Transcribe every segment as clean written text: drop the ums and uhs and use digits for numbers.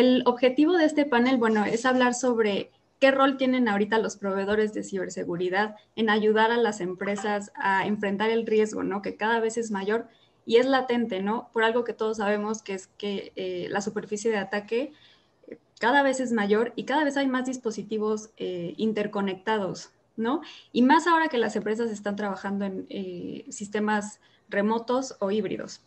el objetivo de este panel, bueno, es hablar sobre qué rol tienen ahorita los proveedores de ciberseguridad en ayudar a las empresas a enfrentar el riesgo, ¿no? Que cada vez es mayor y es latente, ¿no? Por algo que todos sabemos que es que la superficie de ataque cada vez es mayor y cada vez hay más dispositivos interconectados, ¿no? Y más ahora que las empresas están trabajando en sistemas remotos o híbridos.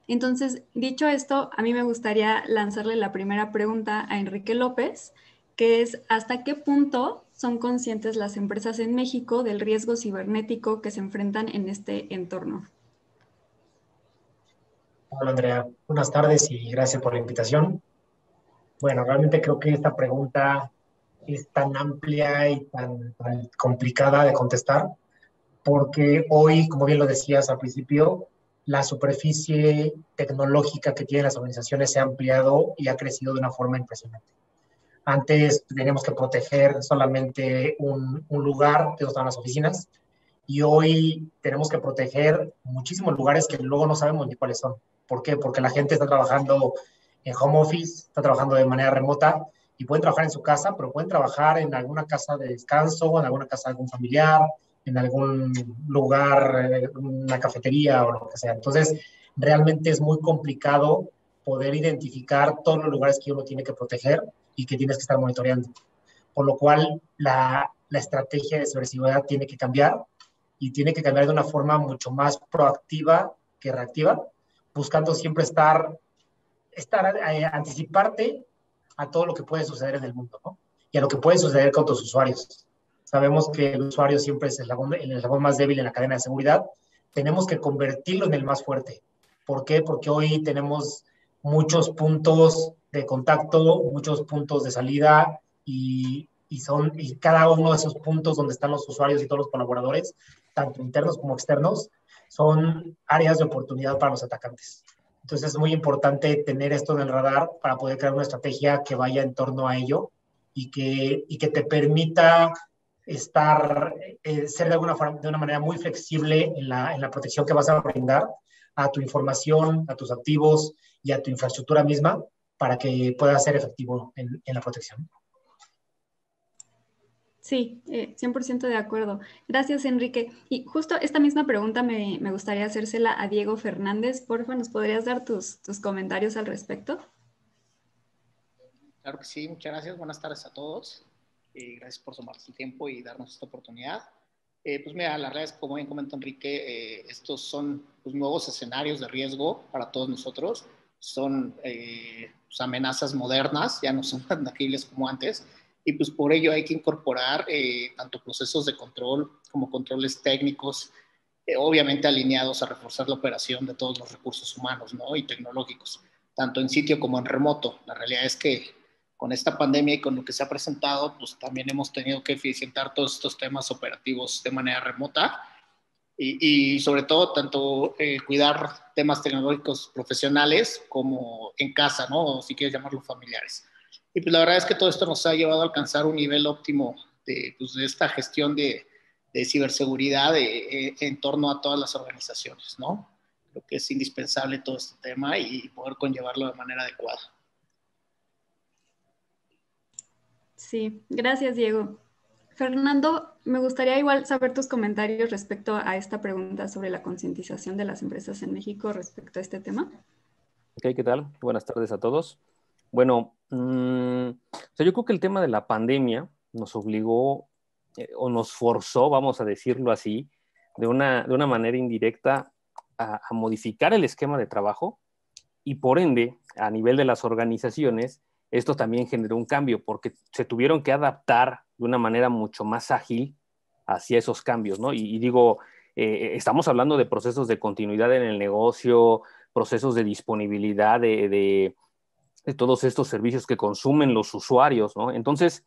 Entonces, dicho esto, a mí me gustaría lanzarle la primera pregunta a Enrique López, que es ¿hasta qué punto son conscientes las empresas en México del riesgo cibernético que se enfrentan en este entorno? Hola Andrea, buenas tardes y gracias por la invitación. Bueno, realmente creo que esta pregunta es tan amplia y tan complicada de contestar, porque hoy, como bien lo decías al principio, la superficie tecnológica que tienen las organizaciones se ha ampliado y ha crecido de una forma impresionante. Antes teníamos que proteger solamente un lugar, que estaban las oficinas, y hoy tenemos que proteger muchísimos lugares que luego no sabemos ni cuáles son. ¿Por qué? Porque la gente está trabajando en home office, está trabajando de manera remota y pueden trabajar en su casa, pero pueden trabajar en alguna casa de descanso, en alguna casa de algún familiar, en algún lugar, una cafetería o lo que sea. Entonces, realmente es muy complicado poder identificar todos los lugares que uno tiene que proteger y que tienes que estar monitoreando. Por lo cual, la estrategia de ciberseguridad tiene que cambiar y tiene que cambiar de una forma mucho más proactiva que reactiva, buscando siempre anticiparte a todo lo que puede suceder en el mundo, ¿no? Y a lo que puede suceder con tus usuarios. Sabemos que el usuario siempre es el eslabón más débil en la cadena de seguridad. Tenemos que convertirlo en el más fuerte. ¿Por qué? Porque hoy tenemos muchos puntos de contacto, muchos puntos de salida y cada uno de esos puntos donde están los usuarios y todos los colaboradores, tanto internos como externos, son áreas de oportunidad para los atacantes. Entonces es muy importante tener esto en el radar para poder crear una estrategia que vaya en torno a ello y que te permita ser de una manera muy flexible en la protección que vas a brindar a tu información, a tus activos y a tu infraestructura misma para que pueda ser efectivo en la protección. Sí, 100% de acuerdo. Gracias, Enrique. Y justo esta misma pregunta me gustaría hacérsela a Diego Fernández. Porfa, ¿nos podrías dar tus comentarios al respecto? Claro que sí, muchas gracias. Buenas tardes a todos. Gracias por tomarse el tiempo y darnos esta oportunidad. Pues mira, la verdad es que, como bien comentó Enrique, estos son pues, nuevos escenarios de riesgo para todos nosotros. Son pues, amenazas modernas, ya no son tan tangibles como antes. Y pues por ello hay que incorporar tanto procesos de control como controles técnicos, obviamente alineados a reforzar la operación de todos los recursos humanos, ¿no? Y tecnológicos, tanto en sitio como en remoto. La realidad es que con esta pandemia y con lo que se ha presentado, pues también hemos tenido que eficientar todos estos temas operativos de manera remota y sobre todo tanto cuidar temas tecnológicos profesionales como en casa, ¿no? O si quieres llamarlo familiares. Y pues la verdad es que todo esto nos ha llevado a alcanzar un nivel óptimo de esta gestión de ciberseguridad en torno a todas las organizaciones, ¿no? Creo que es indispensable todo este tema y poder conllevarlo de manera adecuada. Sí, gracias, Diego. Fernando, me gustaría igual saber tus comentarios respecto a esta pregunta sobre la concientización de las empresas en México respecto a este tema. Ok, ¿qué tal? Buenas tardes a todos. Bueno, o sea, yo creo que el tema de la pandemia nos obligó o nos forzó, vamos a decirlo así, de una manera indirecta a modificar el esquema de trabajo y por ende, a nivel de las organizaciones, esto también generó un cambio porque se tuvieron que adaptar de una manera mucho más ágil hacia esos cambios, ¿no? Y digo, estamos hablando de procesos de continuidad en el negocio, procesos de disponibilidad de todos estos servicios que consumen los usuarios, ¿no? Entonces,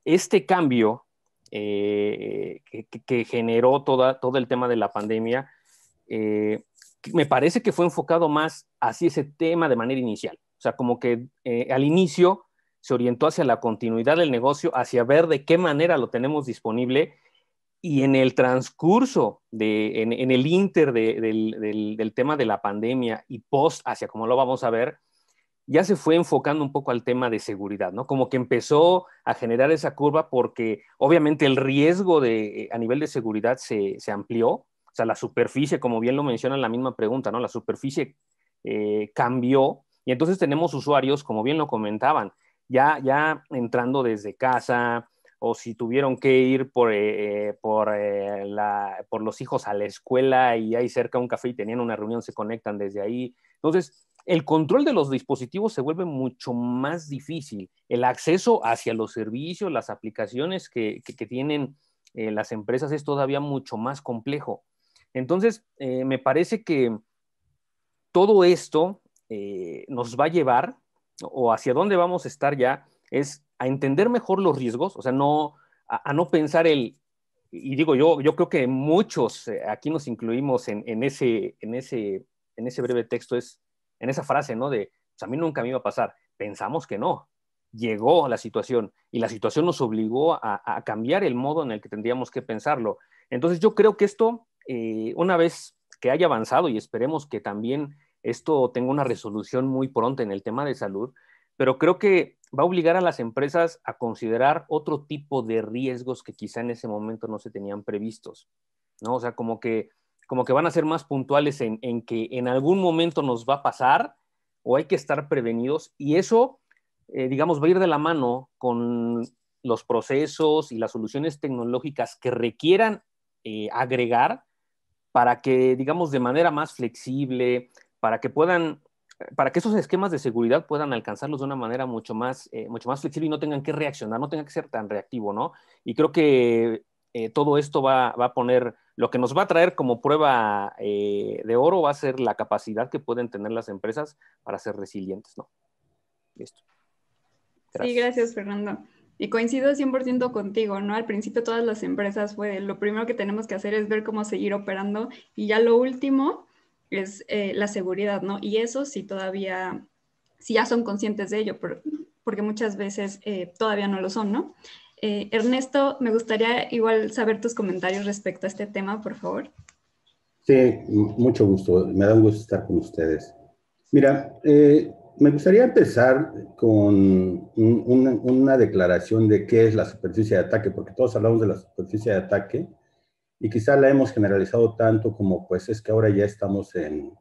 este cambio que generó todo el tema de la pandemia, me parece que fue enfocado más hacia ese tema de manera inicial. O sea, como que al inicio se orientó hacia la continuidad del negocio, hacia ver de qué manera lo tenemos disponible y en el transcurso, en el inter del tema de la pandemia y post hacia cómo lo vamos a ver, ya se fue enfocando un poco al tema de seguridad, ¿no? Como que empezó a generar esa curva porque obviamente el riesgo a nivel de seguridad se amplió, o sea, la superficie, como bien lo menciona en la misma pregunta, ¿no? La superficie cambió y entonces tenemos usuarios, como bien lo comentaban, ya entrando desde casa o si tuvieron que ir por los hijos a la escuela y hay cerca un café y tenían una reunión, se conectan desde ahí. Entonces, el control de los dispositivos se vuelve mucho más difícil. El acceso hacia los servicios, las aplicaciones que tienen las empresas es todavía mucho más complejo. Entonces, me parece que todo esto nos va a llevar, o hacia dónde vamos a estar ya, es a entender mejor los riesgos, o sea, a no pensar y digo yo creo que muchos aquí nos incluimos en ese breve texto, en esa frase, ¿no? Pues a mí nunca me iba a pasar. Pensamos que no. Llegó la situación y la situación nos obligó a cambiar el modo en el que tendríamos que pensarlo. Entonces yo creo que esto, una vez que haya avanzado y esperemos que también esto tenga una resolución muy pronta en el tema de salud, pero creo que va a obligar a las empresas a considerar otro tipo de riesgos que quizá en ese momento no se tenían previstos, ¿no? O sea, como que van a ser más puntuales en que en algún momento nos va a pasar o hay que estar prevenidos y eso, digamos, va a ir de la mano con los procesos y las soluciones tecnológicas que requieran agregar para que, digamos, de manera más flexible, para que esos esquemas de seguridad puedan alcanzarlos de una manera mucho más flexible y no tengan que reaccionar, no tengan que ser tan reactivo, ¿no? Y creo que todo esto va a poner, lo que nos va a traer como prueba de oro va a ser la capacidad que pueden tener las empresas para ser resilientes, ¿no? Listo. Gracias. Sí, gracias, Fernando. Y coincido 100% contigo, ¿no? Al principio todas las empresas lo primero que tenemos que hacer es ver cómo seguir operando y ya lo último es la seguridad, ¿no? Y eso sí ya son conscientes de ello, porque muchas veces todavía no lo son, ¿no? Ernesto, me gustaría igual saber tus comentarios respecto a este tema, por favor. Sí, mucho gusto. Me da un gusto estar con ustedes. Mira, me gustaría empezar con una declaración de qué es la superficie de ataque, porque todos hablamos de la superficie de ataque y quizá la hemos generalizado tanto como pues es que ahora ya estamos en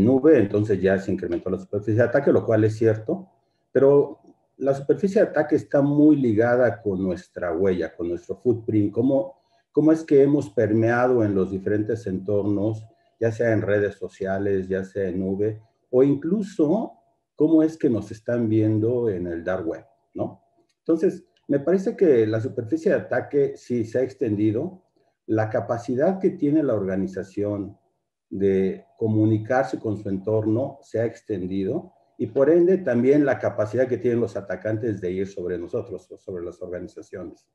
nube, entonces ya se incrementó la superficie de ataque, lo cual es cierto, pero la superficie de ataque está muy ligada con nuestra huella, con nuestro footprint, cómo es que hemos permeado en los diferentes entornos, ya sea en redes sociales, ya sea en nube, o incluso cómo es que nos están viendo en el dark web, ¿no? Entonces, me parece que la superficie de ataque sí se ha extendido, la capacidad que tiene la organización de comunicarse con su entorno se ha extendido y por ende también la capacidad que tienen los atacantes de ir sobre nosotros o sobre las organizaciones.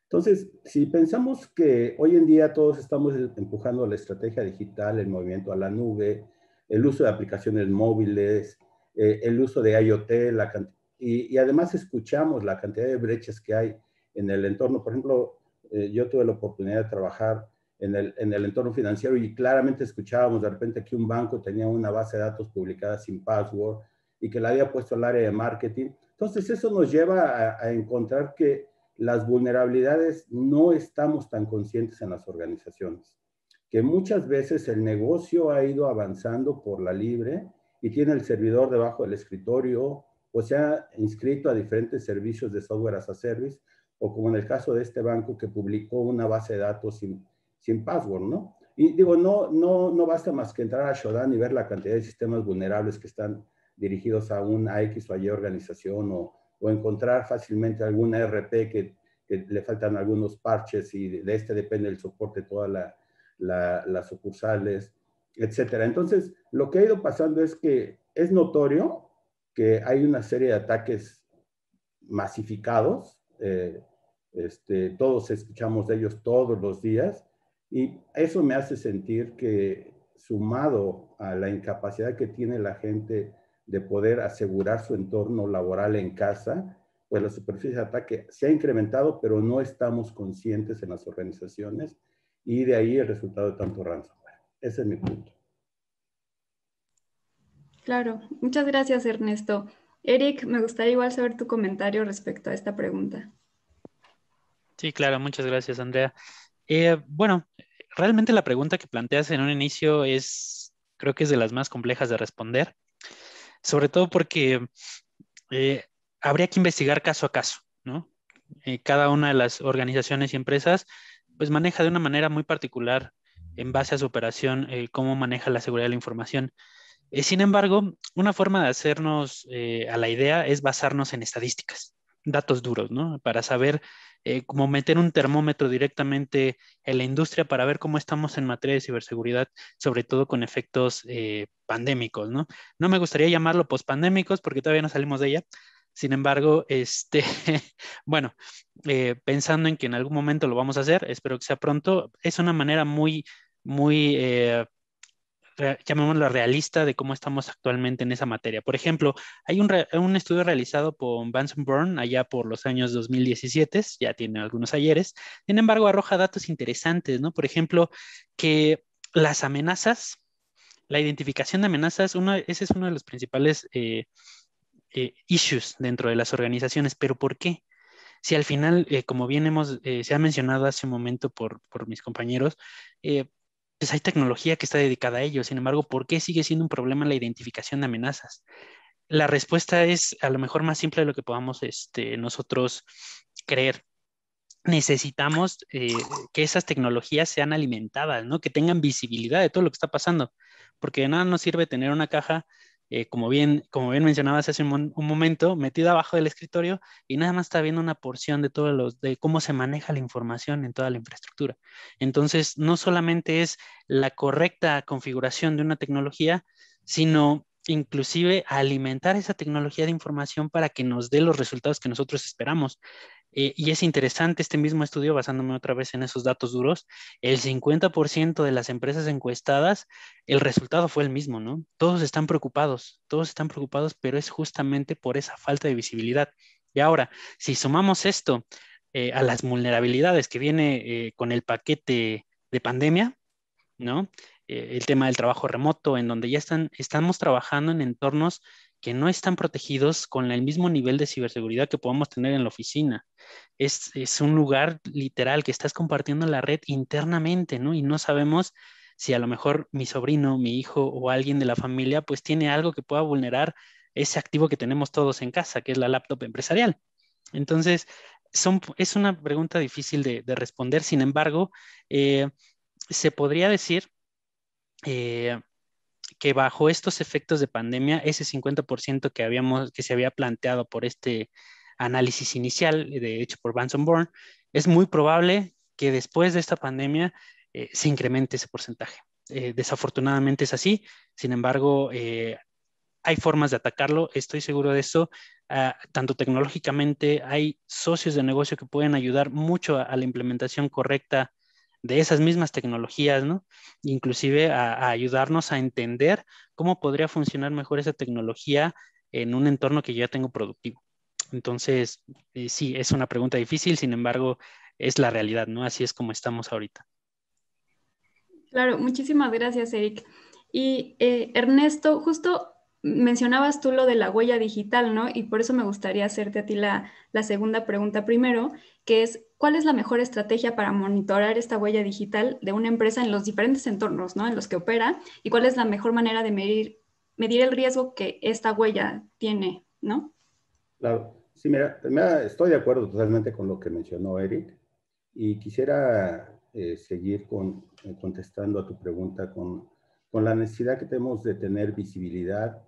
Entonces, si pensamos que hoy en día todos estamos empujando la estrategia digital, el movimiento a la nube, el uso de aplicaciones móviles, el uso de IoT, y además escuchamos la cantidad de brechas que hay en el entorno. Por ejemplo, yo tuve la oportunidad de trabajar en el entorno financiero y claramente escuchábamos de repente que un banco tenía una base de datos publicada sin password y que la había puesto al área de marketing. Entonces, eso nos lleva a encontrar que las vulnerabilidades no estamos tan conscientes en las organizaciones, que muchas veces el negocio ha ido avanzando por la libre y tiene el servidor debajo del escritorio o se ha inscrito a diferentes servicios de software as a service, o como en el caso de este banco que publicó una base de datos sin password, ¿no? Y digo, no basta más que entrar a Shodan y ver la cantidad de sistemas vulnerables que están dirigidos a una X o Y organización o encontrar fácilmente alguna RP que le faltan algunos parches y de este depende el soporte de todas las sucursales, etcétera. Entonces, lo que ha ido pasando es que es notorio que hay una serie de ataques masificados, todos escuchamos de ellos todos los días, y eso me hace sentir que sumado a la incapacidad que tiene la gente de poder asegurar su entorno laboral en casa, pues la superficie de ataque se ha incrementado, pero no estamos conscientes en las organizaciones y de ahí el resultado de tanto ransomware. Ese es mi punto. Claro, muchas gracias, Ernesto. Eric, me gustaría igual saber tu comentario respecto a esta pregunta. Sí, claro, muchas gracias, Andrea. Bueno, realmente la pregunta que planteas en un inicio creo que es de las más complejas de responder, sobre todo porque eh, habría que investigar caso a caso, ¿no? Cada una de las organizaciones y empresas pues maneja de una manera muy particular en base a su operación cómo maneja la seguridad de la información. Sin embargo, una forma de hacernos a la idea es basarnos en estadísticas, datos duros, ¿no? Para saber cómo meter un termómetro directamente en la industria para ver cómo estamos en materia de ciberseguridad, sobre todo con efectos pandémicos, ¿no? No me gustaría llamarlo pospandémicos porque todavía no salimos de ella. Sin embargo, bueno, pensando en que en algún momento lo vamos a hacer, espero que sea pronto, es una manera muy llamémoslo realista, de cómo estamos actualmente en esa materia. Por ejemplo, hay un estudio realizado por Vanson Bourne allá por los años 2017, ya tiene algunos ayeres, sin embargo, arroja datos interesantes, ¿no? Por ejemplo, que las amenazas, la identificación de amenazas, ese es uno de los principales issues dentro de las organizaciones, pero ¿por qué? Si al final, como bien se ha mencionado hace un momento por mis compañeros, pues hay tecnología que está dedicada a ello. Sin embargo, ¿por qué sigue siendo un problema la identificación de amenazas? La respuesta es a lo mejor más simple de lo que podamos nosotros creer. Necesitamos que esas tecnologías sean alimentadas, ¿no? Que tengan visibilidad de todo lo que está pasando, porque de nada nos sirve tener una caja, como bien mencionabas hace un momento, metida abajo del escritorio y nada más está viendo una porción de cómo se maneja la información en toda la infraestructura. Entonces, no solamente es la correcta configuración de una tecnología, sino inclusive alimentar esa tecnología de información para que nos dé los resultados que nosotros esperamos. Y es interesante este mismo estudio, basándome otra vez en esos datos duros, el 50% de las empresas encuestadas, el resultado fue el mismo, ¿no? Todos están preocupados, pero es justamente por esa falta de visibilidad. Y ahora, si sumamos esto a las vulnerabilidades que viene con el paquete de pandemia, ¿no? El tema del trabajo remoto, en donde ya estamos trabajando en entornos que no están protegidos con el mismo nivel de ciberseguridad que podamos tener en la oficina. Es un lugar literal que estás compartiendo la red internamente, ¿no? Y no sabemos si a lo mejor mi sobrino, mi hijo o alguien de la familia, pues tiene algo que pueda vulnerar ese activo que tenemos todos en casa, que es la laptop empresarial. Entonces, es una pregunta difícil de responder. Sin embargo, se podría decir eh, que bajo estos efectos de pandemia, ese 50% que se había planteado por este análisis inicial, de hecho por Vanson Bourne, es muy probable que después de esta pandemia se incremente ese porcentaje. Desafortunadamente es así, sin embargo, hay formas de atacarlo, estoy seguro de eso. Tanto tecnológicamente, hay socios de negocio que pueden ayudar mucho a la implementación correcta de esas mismas tecnologías, ¿no? Inclusive a ayudarnos a entender cómo podría funcionar mejor esa tecnología en un entorno que yo ya tengo productivo. Entonces, sí, es una pregunta difícil, sin embargo, es la realidad, ¿no? Así es como estamos ahorita. Claro, muchísimas gracias, Eric. Y Ernesto, justo mencionabas tú lo de la huella digital, ¿no? Y por eso me gustaría hacerte a ti la segunda pregunta primero, que es, ¿cuál es la mejor estrategia para monitorar esta huella digital de una empresa en los diferentes entornos, ¿no? En los que opera, y cuál es la mejor manera de medir el riesgo que esta huella tiene, ¿no? Claro, sí, mira, estoy de acuerdo totalmente con lo que mencionó Eric y quisiera seguir contestando a tu pregunta con la necesidad que tenemos de tener visibilidad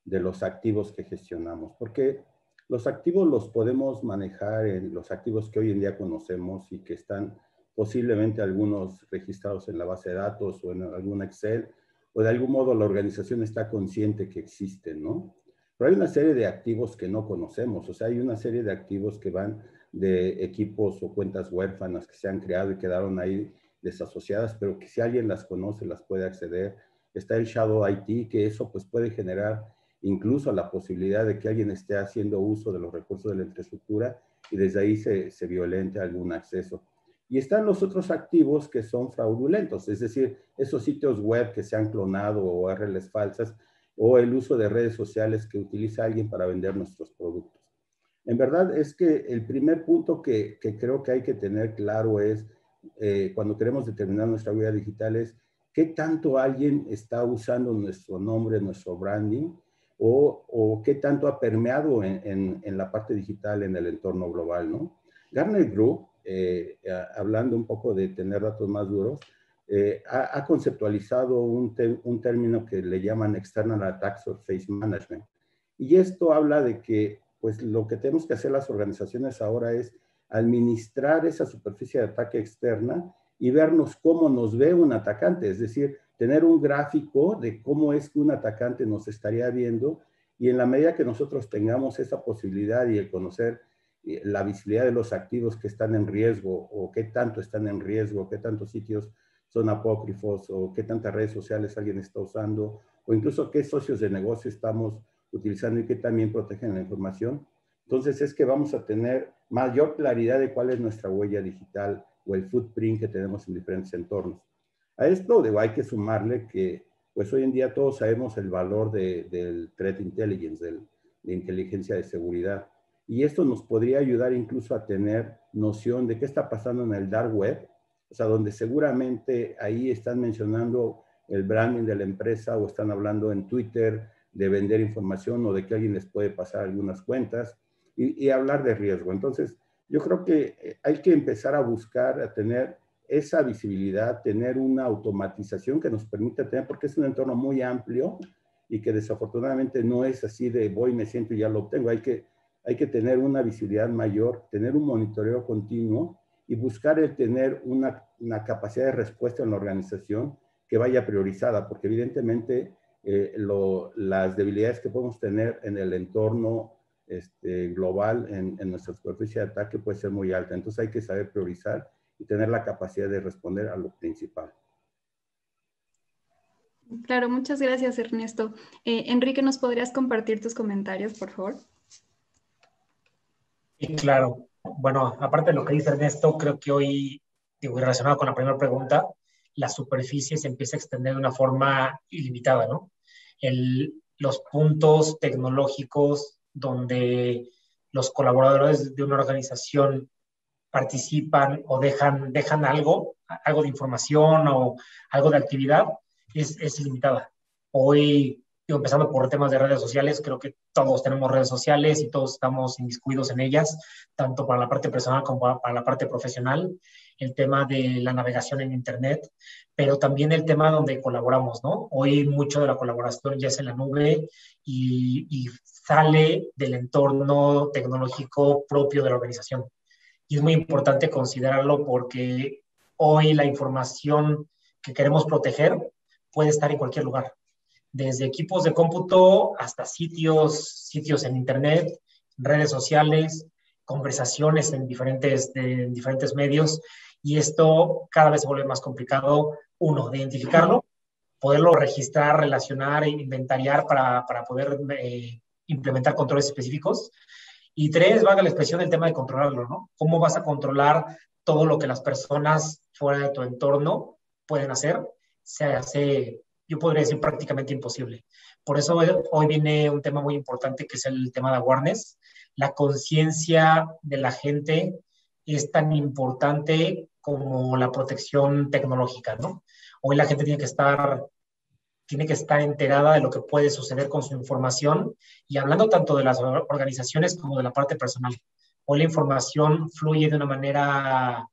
de los activos que gestionamos, porque los activos los podemos manejar en los activos que hoy en día conocemos y que están posiblemente algunos registrados en la base de datos o en algún Excel, o de algún modo la organización está consciente que existen, ¿no? Pero hay una serie de activos que no conocemos, o sea, hay una serie de activos que van de equipos o cuentas huérfanas que se han creado y quedaron ahí desasociadas, pero que si alguien las conoce, las puede acceder. Está el Shadow IT, que eso pues puede generar incluso la posibilidad de que alguien esté haciendo uso de los recursos de la infraestructura y desde ahí se violente algún acceso. Y están los otros activos que son fraudulentos, es decir, esos sitios web que se han clonado o URLs falsas, o el uso de redes sociales que utiliza alguien para vender nuestros productos. En verdad es que el primer punto que creo que hay que tener claro es, cuando queremos determinar nuestra huella digital, es qué tanto alguien está usando nuestro nombre, nuestro branding, o qué tanto ha permeado en la parte digital en el entorno global, ¿no? Gartner Group, hablando un poco de tener datos más duros, ha conceptualizado un término que le llaman External Attack Surface Management. Y esto habla de que pues, lo que tenemos que hacer las organizaciones ahora es administrar esa superficie de ataque externa y vernos cómo nos ve un atacante, es decir, tener un gráfico de cómo es que un atacante nos estaría viendo, y en la medida que nosotros tengamos esa posibilidad y el conocer la visibilidad de los activos que están en riesgo, o qué tanto están en riesgo, qué tantos sitios son apócrifos, o qué tantas redes sociales alguien está usando, o incluso qué socios de negocio estamos utilizando y qué también protegen la información, entonces es que vamos a tener mayor claridad de cuál es nuestra huella digital o el footprint que tenemos en diferentes entornos. A esto hay que sumarle que pues hoy en día todos sabemos el valor del threat intelligence, de inteligencia de seguridad. Y esto nos podría ayudar incluso a tener noción de qué está pasando en el dark web, o sea, donde seguramente ahí están mencionando el branding de la empresa, o están hablando en Twitter de vender información, o de que alguien les puede pasar algunas cuentas, y hablar de riesgo. Entonces, yo creo que hay que empezar a buscar, a tener esa visibilidad, tener una automatización que nos permita tener, porque es un entorno muy amplio y que desafortunadamente no es así de voy, me siento y ya lo obtengo. Hay que tener una visibilidad mayor, tener un monitoreo continuo y buscar el tener una capacidad de respuesta en la organización que vaya priorizada, porque evidentemente las debilidades que podemos tener en el entorno global, en nuestra superficie de ataque, puede ser muy alta. Entonces hay que saber priorizar y tener la capacidad de responder a lo principal. Claro, muchas gracias, Ernesto. Enrique, ¿nos podrías compartir tus comentarios, por favor? Sí, claro. Bueno, aparte de lo que dice Ernesto, creo que hoy, relacionado con la primera pregunta, la superficie se empieza a extender de una forma ilimitada, ¿no? Los puntos tecnológicos donde los colaboradores de una organización participan o dejan algo de información o algo de actividad, es ilimitada. Hoy, empezando por temas de redes sociales, creo que todos tenemos redes sociales y todos estamos inmiscuidos en ellas, tanto para la parte personal como para la parte profesional, el tema de la navegación en Internet, pero también el tema donde colaboramos, ¿no? Hoy mucho de la colaboración ya es en la nube y sale del entorno tecnológico propio de la organización. Y es muy importante considerarlo porque hoy la información que queremos proteger puede estar en cualquier lugar, desde equipos de cómputo hasta sitios en Internet, redes sociales, conversaciones en diferentes medios, y esto cada vez se vuelve más complicado, uno, de identificarlo, poderlo registrar, relacionar e inventariar para poder implementar controles específicos. Y tres, valga la expresión, el tema de controlarlo, ¿no? ¿Cómo vas a controlar todo lo que las personas fuera de tu entorno pueden hacer? Se hace, yo podría decir, prácticamente imposible. Por eso hoy viene un tema muy importante, que es el tema de awareness. La conciencia de la gente es tan importante como la protección tecnológica, ¿no? Hoy la gente tiene que estar enterada de lo que puede suceder con su información, y hablando tanto de las organizaciones como de la parte personal. Hoy la información fluye de una manera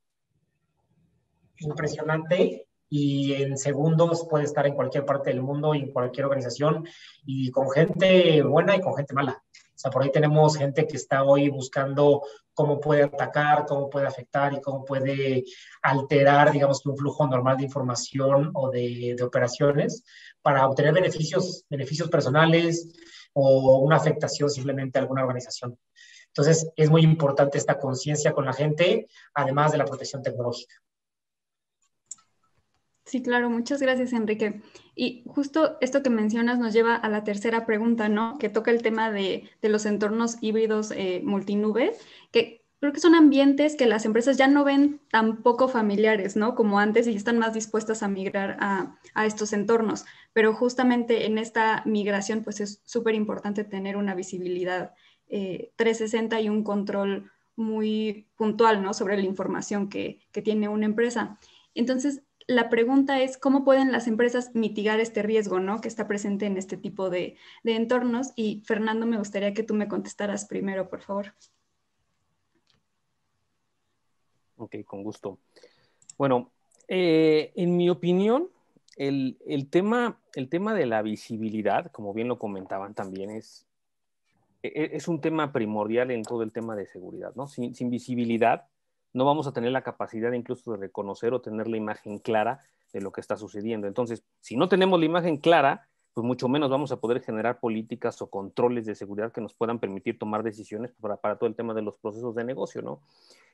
impresionante y en segundos puede estar en cualquier parte del mundo y en cualquier organización, y con gente buena y con gente mala. O sea, por ahí tenemos gente que está hoy buscando cómo puede atacar, cómo puede afectar y cómo puede alterar, digamos, un flujo normal de información o de operaciones para obtener beneficios personales o una afectación simplemente a alguna organización. Entonces, es muy importante esta conciencia con la gente, además de la protección tecnológica. Sí, claro, muchas gracias, Enrique. Y justo esto que mencionas nos lleva a la tercera pregunta, ¿no? Que toca el tema de los entornos híbridos multinube, que creo que son ambientes que las empresas ya no ven tan poco familiares, ¿no? Como antes y están más dispuestas a migrar a estos entornos. Pero justamente en esta migración, pues es súper importante tener una visibilidad 360 y un control muy puntual, ¿no? Sobre la información que tiene una empresa. Entonces, la pregunta es, ¿cómo pueden las empresas mitigar este riesgo, ¿no? Que está presente en este tipo de entornos? Y Fernando, me gustaría que tú me contestaras primero, por favor. Ok, con gusto. Bueno, en mi opinión, el tema de la visibilidad, como bien lo comentaban también, es un tema primordial en todo el tema de seguridad, ¿no? Sin visibilidad no vamos a tener la capacidad incluso de reconocer o tener la imagen clara de lo que está sucediendo. Entonces, si no tenemos la imagen clara, pues mucho menos vamos a poder generar políticas o controles de seguridad que nos puedan permitir tomar decisiones para todo el tema de los procesos de negocio, ¿no?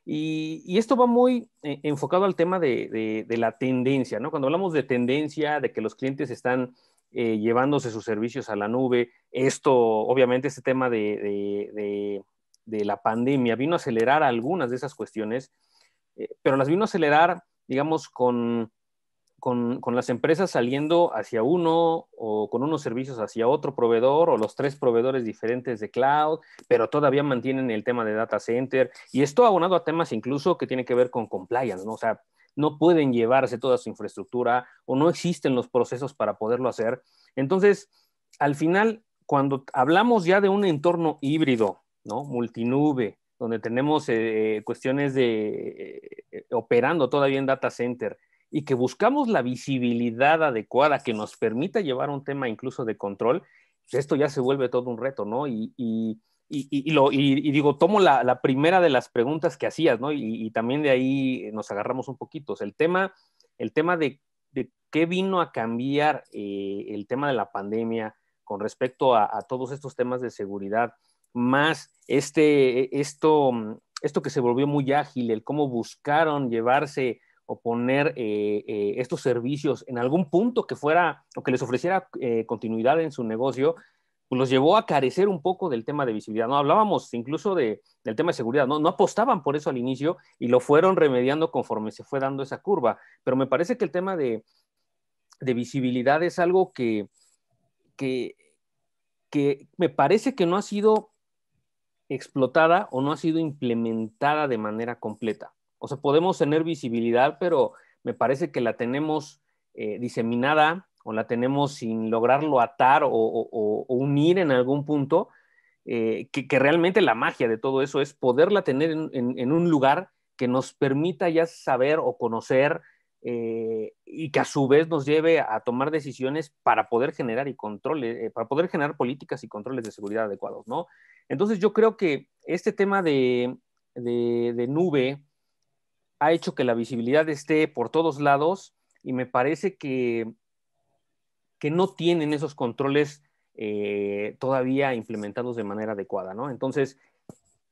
Y esto va muy enfocado al tema de la tendencia, ¿no? Cuando hablamos de tendencia, de que los clientes están llevándose sus servicios a la nube, esto, obviamente, este tema de la pandemia vino a acelerar algunas de esas cuestiones, pero las vino a acelerar, digamos, con las empresas saliendo hacia uno o con unos servicios hacia otro proveedor o los 3 proveedores diferentes de cloud, pero todavía mantienen el tema de data center. Y esto aunado a temas incluso que tiene que ver con compliance, ¿no? O sea, no pueden llevarse toda su infraestructura o no existen los procesos para poderlo hacer. Entonces, al final, cuando hablamos ya de un entorno híbrido, ¿no? Multinube, donde tenemos cuestiones de operando todavía en data center, y que buscamos la visibilidad adecuada que nos permita llevar un tema incluso de control, pues esto ya se vuelve todo un reto, ¿no? Y digo, tomo la primera de las preguntas que hacías, ¿no? Y también de ahí nos agarramos un poquito. O sea, el tema de qué vino a cambiar el tema de la pandemia con respecto a todos estos temas de seguridad, más esto que se volvió muy ágil, el cómo buscaron llevarse o poner estos servicios en algún punto que fuera o que les ofreciera continuidad en su negocio, pues los llevó a carecer un poco del tema de visibilidad. No hablábamos incluso del tema de seguridad, no apostaban por eso al inicio y lo fueron remediando conforme se fue dando esa curva. Pero me parece que el tema de visibilidad es algo que me parece que no ha sido explotada o no ha sido implementada de manera completa. O sea, podemos tener visibilidad, pero me parece que la tenemos diseminada o la tenemos sin lograrlo atar o unir en algún punto, que realmente la magia de todo eso es poderla tener en un lugar que nos permita ya saber o conocer y que a su vez nos lleve a tomar decisiones para poder generar para poder generar políticas y controles de seguridad adecuados, ¿no? Entonces yo creo que este tema de nube ha hecho que la visibilidad esté por todos lados y me parece que no tienen esos controles todavía implementados de manera adecuada, ¿no? Entonces,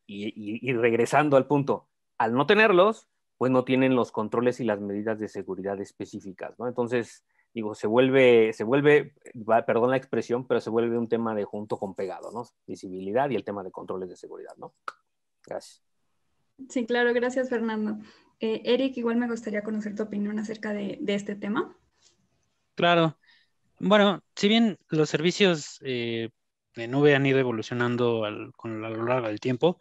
y regresando al punto, al no tenerlos, pues no tienen los controles y las medidas de seguridad específicas, ¿no? Entonces, digo, se vuelve, perdón la expresión, pero se vuelve un tema de junto con pegado, ¿no? Visibilidad y el tema de controles de seguridad, ¿no? Gracias. Sí, claro, gracias, Fernando. Eric, igual me gustaría conocer tu opinión acerca de este tema. Claro. Bueno, si bien los servicios de nube han ido evolucionando a lo largo del tiempo,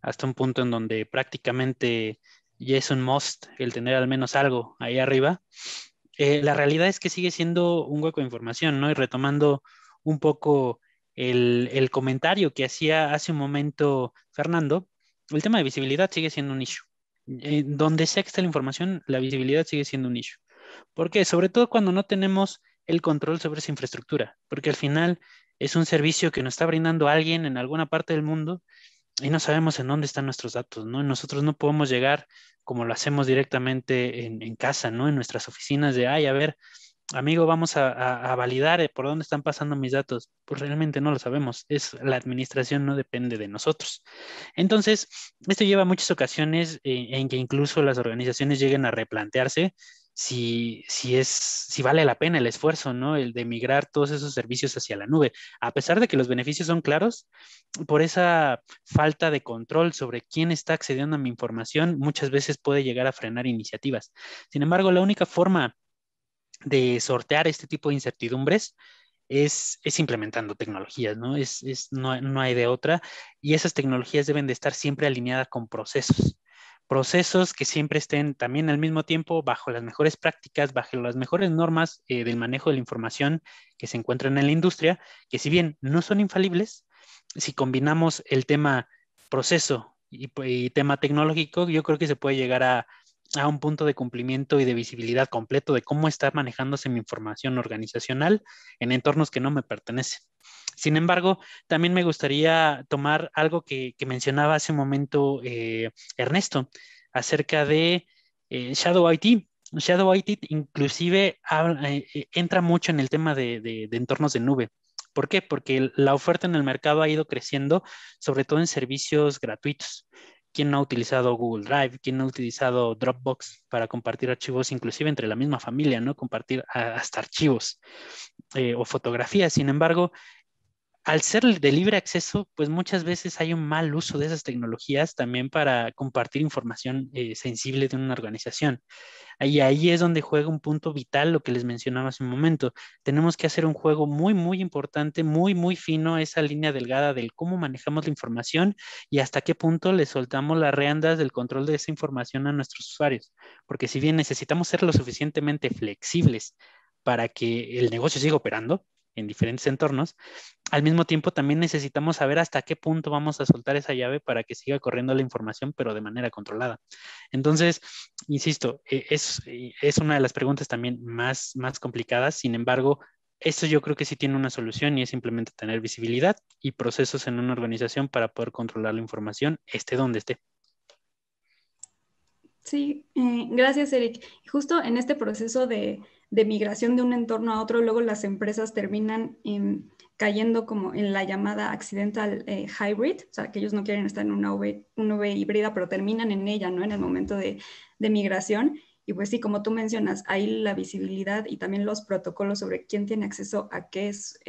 hasta un punto en donde prácticamente ya es un must el tener al menos algo ahí arriba, la realidad es que sigue siendo un hueco de información, ¿no? Y retomando un poco el comentario que hacía hace un momento Fernando, el tema de visibilidad sigue siendo un issue. Donde sea que esté la información, la visibilidad sigue siendo un issue. ¿Por qué? Sobre todo cuando no tenemos el control sobre esa infraestructura, porque al final es un servicio que nos está brindando alguien en alguna parte del mundo y no sabemos en dónde están nuestros datos, ¿no? Nosotros no podemos llegar como lo hacemos directamente en casa, ¿no? En nuestras oficinas de, ay, a ver, amigo, vamos a validar por dónde están pasando mis datos. Pues realmente no lo sabemos. La administración no depende de nosotros. Entonces, esto lleva a muchas ocasiones en que incluso las organizaciones lleguen a replantearse si vale la pena el esfuerzo, ¿no? El de migrar todos esos servicios hacia la nube. A pesar de que los beneficios son claros, por esa falta de control sobre quién está accediendo a mi información, muchas veces puede llegar a frenar iniciativas. Sin embargo, la única forma de sortear este tipo de incertidumbres es implementando tecnologías, ¿no? No hay de otra. Y esas tecnologías deben de estar siempre alineadas con procesos. Procesos que siempre estén también al mismo tiempo bajo las mejores prácticas, bajo las mejores normas del manejo de la información que se encuentran en la industria, que si bien no son infalibles, si combinamos el tema proceso y tema tecnológico, yo creo que se puede llegar a un punto de cumplimiento y de visibilidad completo de cómo está manejándose mi información organizacional en entornos que no me pertenecen. Sin embargo, también me gustaría tomar algo que mencionaba hace un momento Ernesto acerca de Shadow IT. Shadow IT inclusive entra mucho en el tema de entornos de nube. ¿Por qué? Porque la oferta en el mercado ha ido creciendo, sobre todo en servicios gratuitos. ¿Quién no ha utilizado Google Drive? ¿Quién no ha utilizado Dropbox para compartir archivos, inclusive entre la misma familia, ¿no? Compartir hasta archivos o fotografías. Sin embargo, al ser de libre acceso, pues muchas veces hay un mal uso de esas tecnologías también para compartir información sensible de una organización. Y ahí es donde juega un punto vital lo que les mencionaba hace un momento. Tenemos que hacer un juego muy, muy importante, muy, muy fino, esa línea delgada del cómo manejamos la información y hasta qué punto le soltamos las riendas del control de esa información a nuestros usuarios. Porque si bien necesitamos ser lo suficientemente flexibles para que el negocio siga operando en diferentes entornos, al mismo tiempo también necesitamos saber hasta qué punto vamos a soltar esa llave para que siga corriendo la información, pero de manera controlada. Entonces, insisto, es una de las preguntas también más complicadas. Sin embargo, esto yo creo que sí tiene una solución y es simplemente tener visibilidad y procesos en una organización para poder controlar la información, esté donde esté. Sí, gracias, Eric. Justo en este proceso de migración de un entorno a otro, luego las empresas terminan cayendo como en la llamada accidental hybrid, o sea, que ellos no quieren estar en una nube híbrida, pero terminan en ella, ¿no? En el momento de migración. Y pues sí, como tú mencionas, ahí la visibilidad y también los protocolos sobre quién tiene acceso a qué es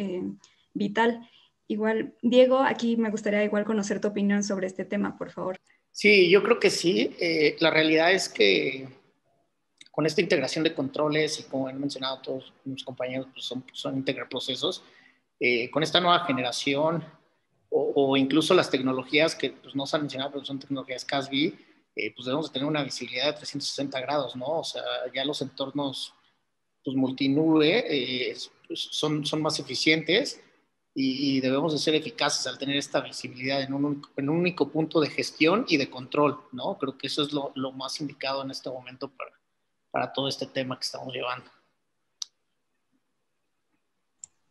vital. Igual, Diego, aquí me gustaría igual conocer tu opinión sobre este tema, por favor. Sí, yo creo que sí. La realidad es que con esta integración de controles y como han mencionado todos mis compañeros, pues son integrar procesos, con esta nueva generación o incluso las tecnologías que pues, no se han mencionado, pero son tecnologías CASB, pues debemos de tener una visibilidad de 360 grados, ¿no? O sea, ya los entornos pues, multinube pues, son más eficientes y debemos de ser eficaces al tener esta visibilidad en un único punto de gestión y de control, ¿no? Creo que eso es lo más indicado en este momento para todo este tema que estamos llevando.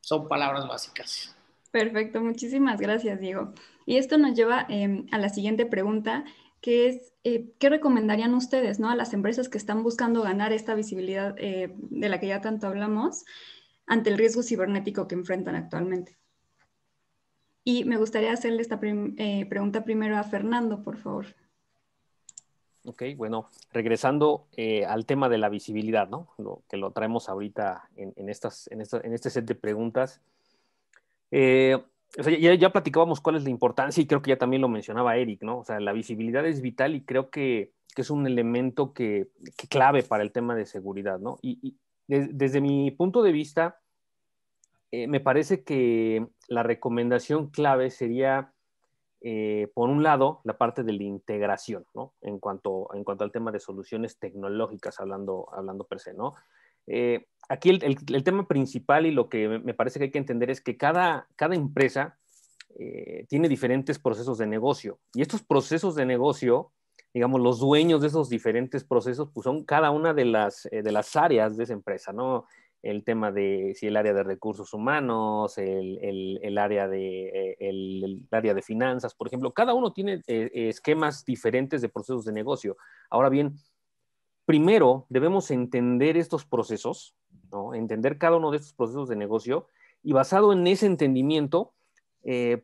Son palabras básicas. Perfecto, muchísimas gracias, Diego. Y esto nos lleva a la siguiente pregunta, que es, ¿qué recomendarían ustedes, ¿no? A las empresas que están buscando ganar esta visibilidad de la que ya tanto hablamos ante el riesgo cibernético que enfrentan actualmente? Y me gustaría hacerle esta pregunta primero a Fernando, por favor. Ok, bueno, regresando al tema de la visibilidad, ¿no? Que lo traemos ahorita en este set de preguntas. O sea, ya platicábamos cuál es la importancia y creo que ya también lo mencionaba Eric, ¿no? O sea, la visibilidad es vital y creo que es un elemento que clave para el tema de seguridad, ¿no? Y desde mi punto de vista, me parece que la recomendación clave sería, por un lado, la parte de la integración, ¿no? En cuanto al tema de soluciones tecnológicas, hablando per se, ¿no? Aquí el tema principal y lo que me parece que hay que entender es que cada empresa tiene diferentes procesos de negocio y estos procesos de negocio, digamos, los dueños de esos diferentes procesos, pues son cada una de las áreas de esa empresa, ¿no? El tema de si el área de recursos humanos, el área de finanzas, por ejemplo, cada uno tiene esquemas diferentes de procesos de negocio. Ahora bien, primero debemos entender estos procesos, ¿no? Entender cada uno de estos procesos de negocio y basado en ese entendimiento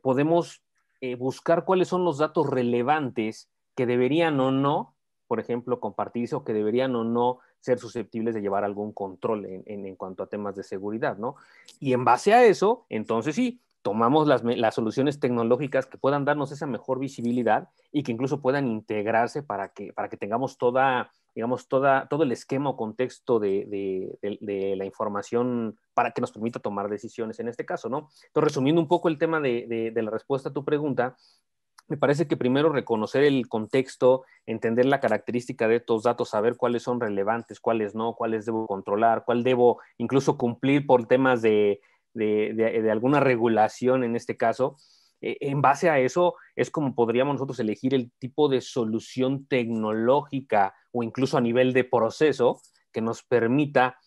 podemos buscar cuáles son los datos relevantes que deberían o no, por ejemplo, compartirse o que deberían o no ser susceptibles de llevar algún control en cuanto a temas de seguridad, ¿no? Y en base a eso, entonces sí, tomamos las soluciones tecnológicas que puedan darnos esa mejor visibilidad y que incluso puedan integrarse para que tengamos todo el esquema o contexto de la información para que nos permita tomar decisiones en este caso, ¿no? Entonces, resumiendo un poco el tema de la respuesta a tu pregunta, me parece que primero reconocer el contexto, entender la característica de estos datos, saber cuáles son relevantes, cuáles no, cuáles debo controlar, cuál debo incluso cumplir por temas de alguna regulación en este caso. En base a eso es como podríamos nosotros elegir el tipo de solución tecnológica o incluso a nivel de proceso que nos permita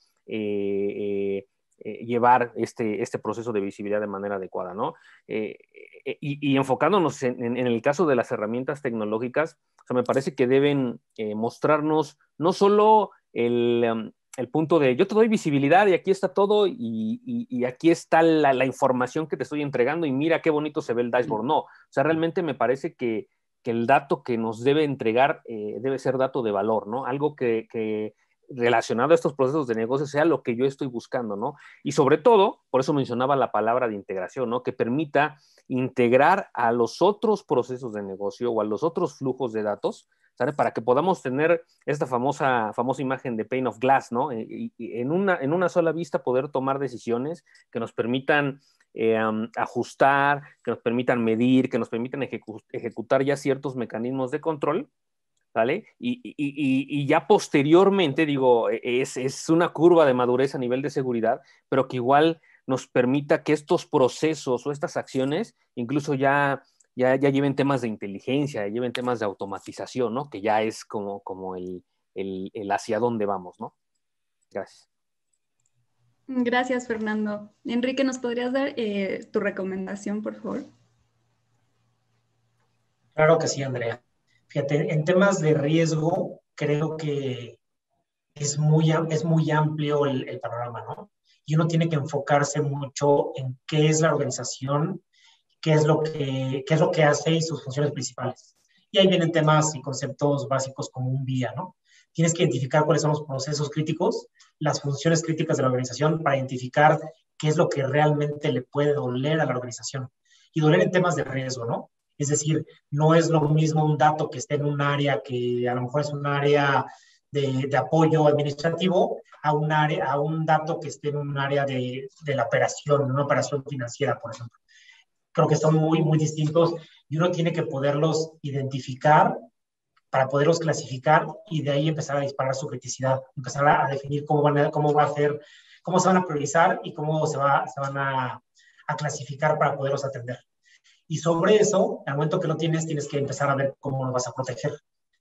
llevar este proceso de visibilidad de manera adecuada, ¿no? Y enfocándonos en el caso de las herramientas tecnológicas, o sea, me parece que deben mostrarnos no solo el punto de yo te doy visibilidad y aquí está todo y aquí está la información que te estoy entregando y mira qué bonito se ve el dashboard. No, o sea, realmente me parece que el dato que nos debe entregar debe ser dato de valor, ¿no? Algo que relacionado a estos procesos de negocio sea lo que yo estoy buscando, ¿no? Y sobre todo, por eso mencionaba la palabra de integración, ¿no? Que permita integrar a los otros procesos de negocio o a los otros flujos de datos, ¿sabes? Para que podamos tener esta famosa imagen de pane of glass, ¿no? Y en una sola vista poder tomar decisiones que nos permitan ajustar, que nos permitan medir, que nos permitan ejecutar ya ciertos mecanismos de control, ¿vale? Y ya posteriormente, digo, es una curva de madurez a nivel de seguridad, pero que igual nos permita que estos procesos o estas acciones incluso ya lleven temas de inteligencia, lleven temas de automatización, ¿no? Que ya es como el hacia dónde vamos, ¿no? Gracias. Gracias, Fernando. Enrique, ¿nos podrías dar tu recomendación, por favor? Claro que sí, Andrea. Fíjate, en temas de riesgo, creo que es muy amplio el panorama, ¿no? Y uno tiene que enfocarse mucho en qué es la organización, qué es lo que hace y sus funciones principales. Y ahí vienen temas y conceptos básicos como un vía, ¿no? Tienes que identificar cuáles son los procesos críticos, las funciones críticas de la organización para identificar qué es lo que realmente le puede doler a la organización. Y doler en temas de riesgo, ¿no? Es decir, no es lo mismo un dato que esté en un área que a lo mejor es un área de apoyo administrativo a un dato que esté en un área de la operación, una operación financiera, por ejemplo. Creo que son muy, muy distintos y uno tiene que poderlos identificar para poderlos clasificar y de ahí empezar a disparar su criticidad, empezar a definir cómo va a ser, cómo se van a priorizar y cómo se van a clasificar para poderlos atender. Y sobre eso, al momento que lo tienes que empezar a ver cómo lo vas a proteger.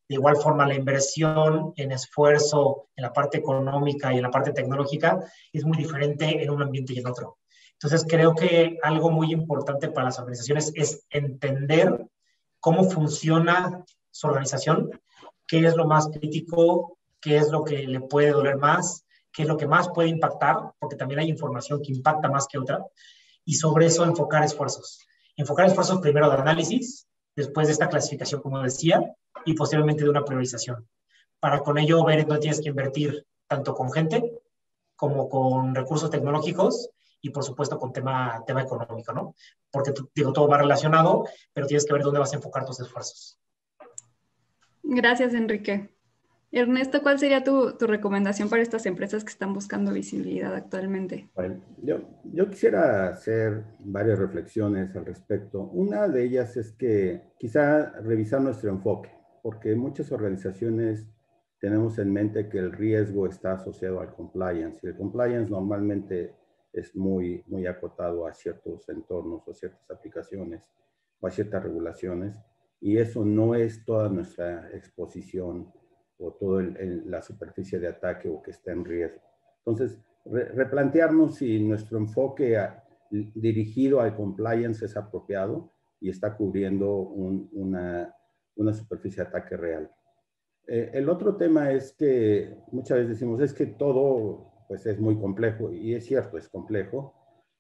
De igual forma, la inversión en esfuerzo en la parte económica y en la parte tecnológica es muy diferente en un ambiente y en otro. Entonces, creo que algo muy importante para las organizaciones es entender cómo funciona su organización, qué es lo más crítico, qué es lo que le puede doler más, qué es lo que más puede impactar, porque también hay información que impacta más que otra, y sobre eso enfocar esfuerzos. Enfocar esfuerzos primero de análisis, después de esta clasificación, como decía, y posteriormente de una priorización. Para con ello ver en dónde tienes que invertir, tanto con gente como con recursos tecnológicos y por supuesto con tema económico, ¿no? Porque digo, todo va relacionado, pero tienes que ver dónde vas a enfocar tus esfuerzos. Gracias, Enrique. Ernesto, ¿cuál sería tu recomendación para estas empresas que están buscando visibilidad actualmente? Bueno, yo quisiera hacer varias reflexiones al respecto. Una de ellas es que quizá revisar nuestro enfoque, porque muchas organizaciones tenemos en mente que el riesgo está asociado al compliance, y el compliance normalmente es muy, muy acotado a ciertos entornos o ciertas aplicaciones o a ciertas regulaciones, y eso no es toda nuestra exposición o toda la superficie de ataque o que está en riesgo. Entonces, replantearnos si nuestro enfoque dirigido al compliance es apropiado y está cubriendo una superficie de ataque real. El otro tema es que muchas veces decimos, es que todo pues, es muy complejo, y es cierto, es complejo,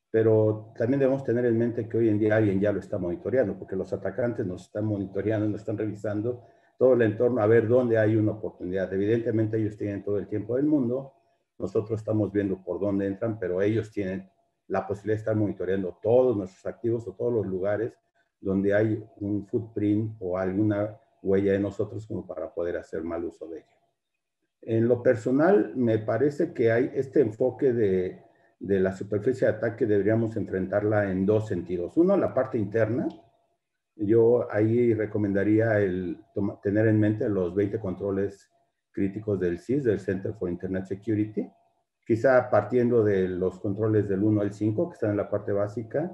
pero también debemos tener en mente que hoy en día alguien ya lo está monitoreando, porque los atacantes nos están monitoreando, nos están revisando todo el entorno a ver dónde hay una oportunidad. Evidentemente ellos tienen todo el tiempo del mundo, nosotros estamos viendo por dónde entran, pero ellos tienen la posibilidad de estar monitoreando todos nuestros activos o todos los lugares donde hay un footprint o alguna huella de nosotros como para poder hacer mal uso de ello. En lo personal, me parece que hay este enfoque de la superficie de ataque, deberíamos enfrentarla en dos sentidos. Uno, la parte interna. Yo ahí recomendaría tener en mente los 20 controles críticos del CIS, del Center for Internet Security, quizá partiendo de los controles del 1 al 5, que están en la parte básica,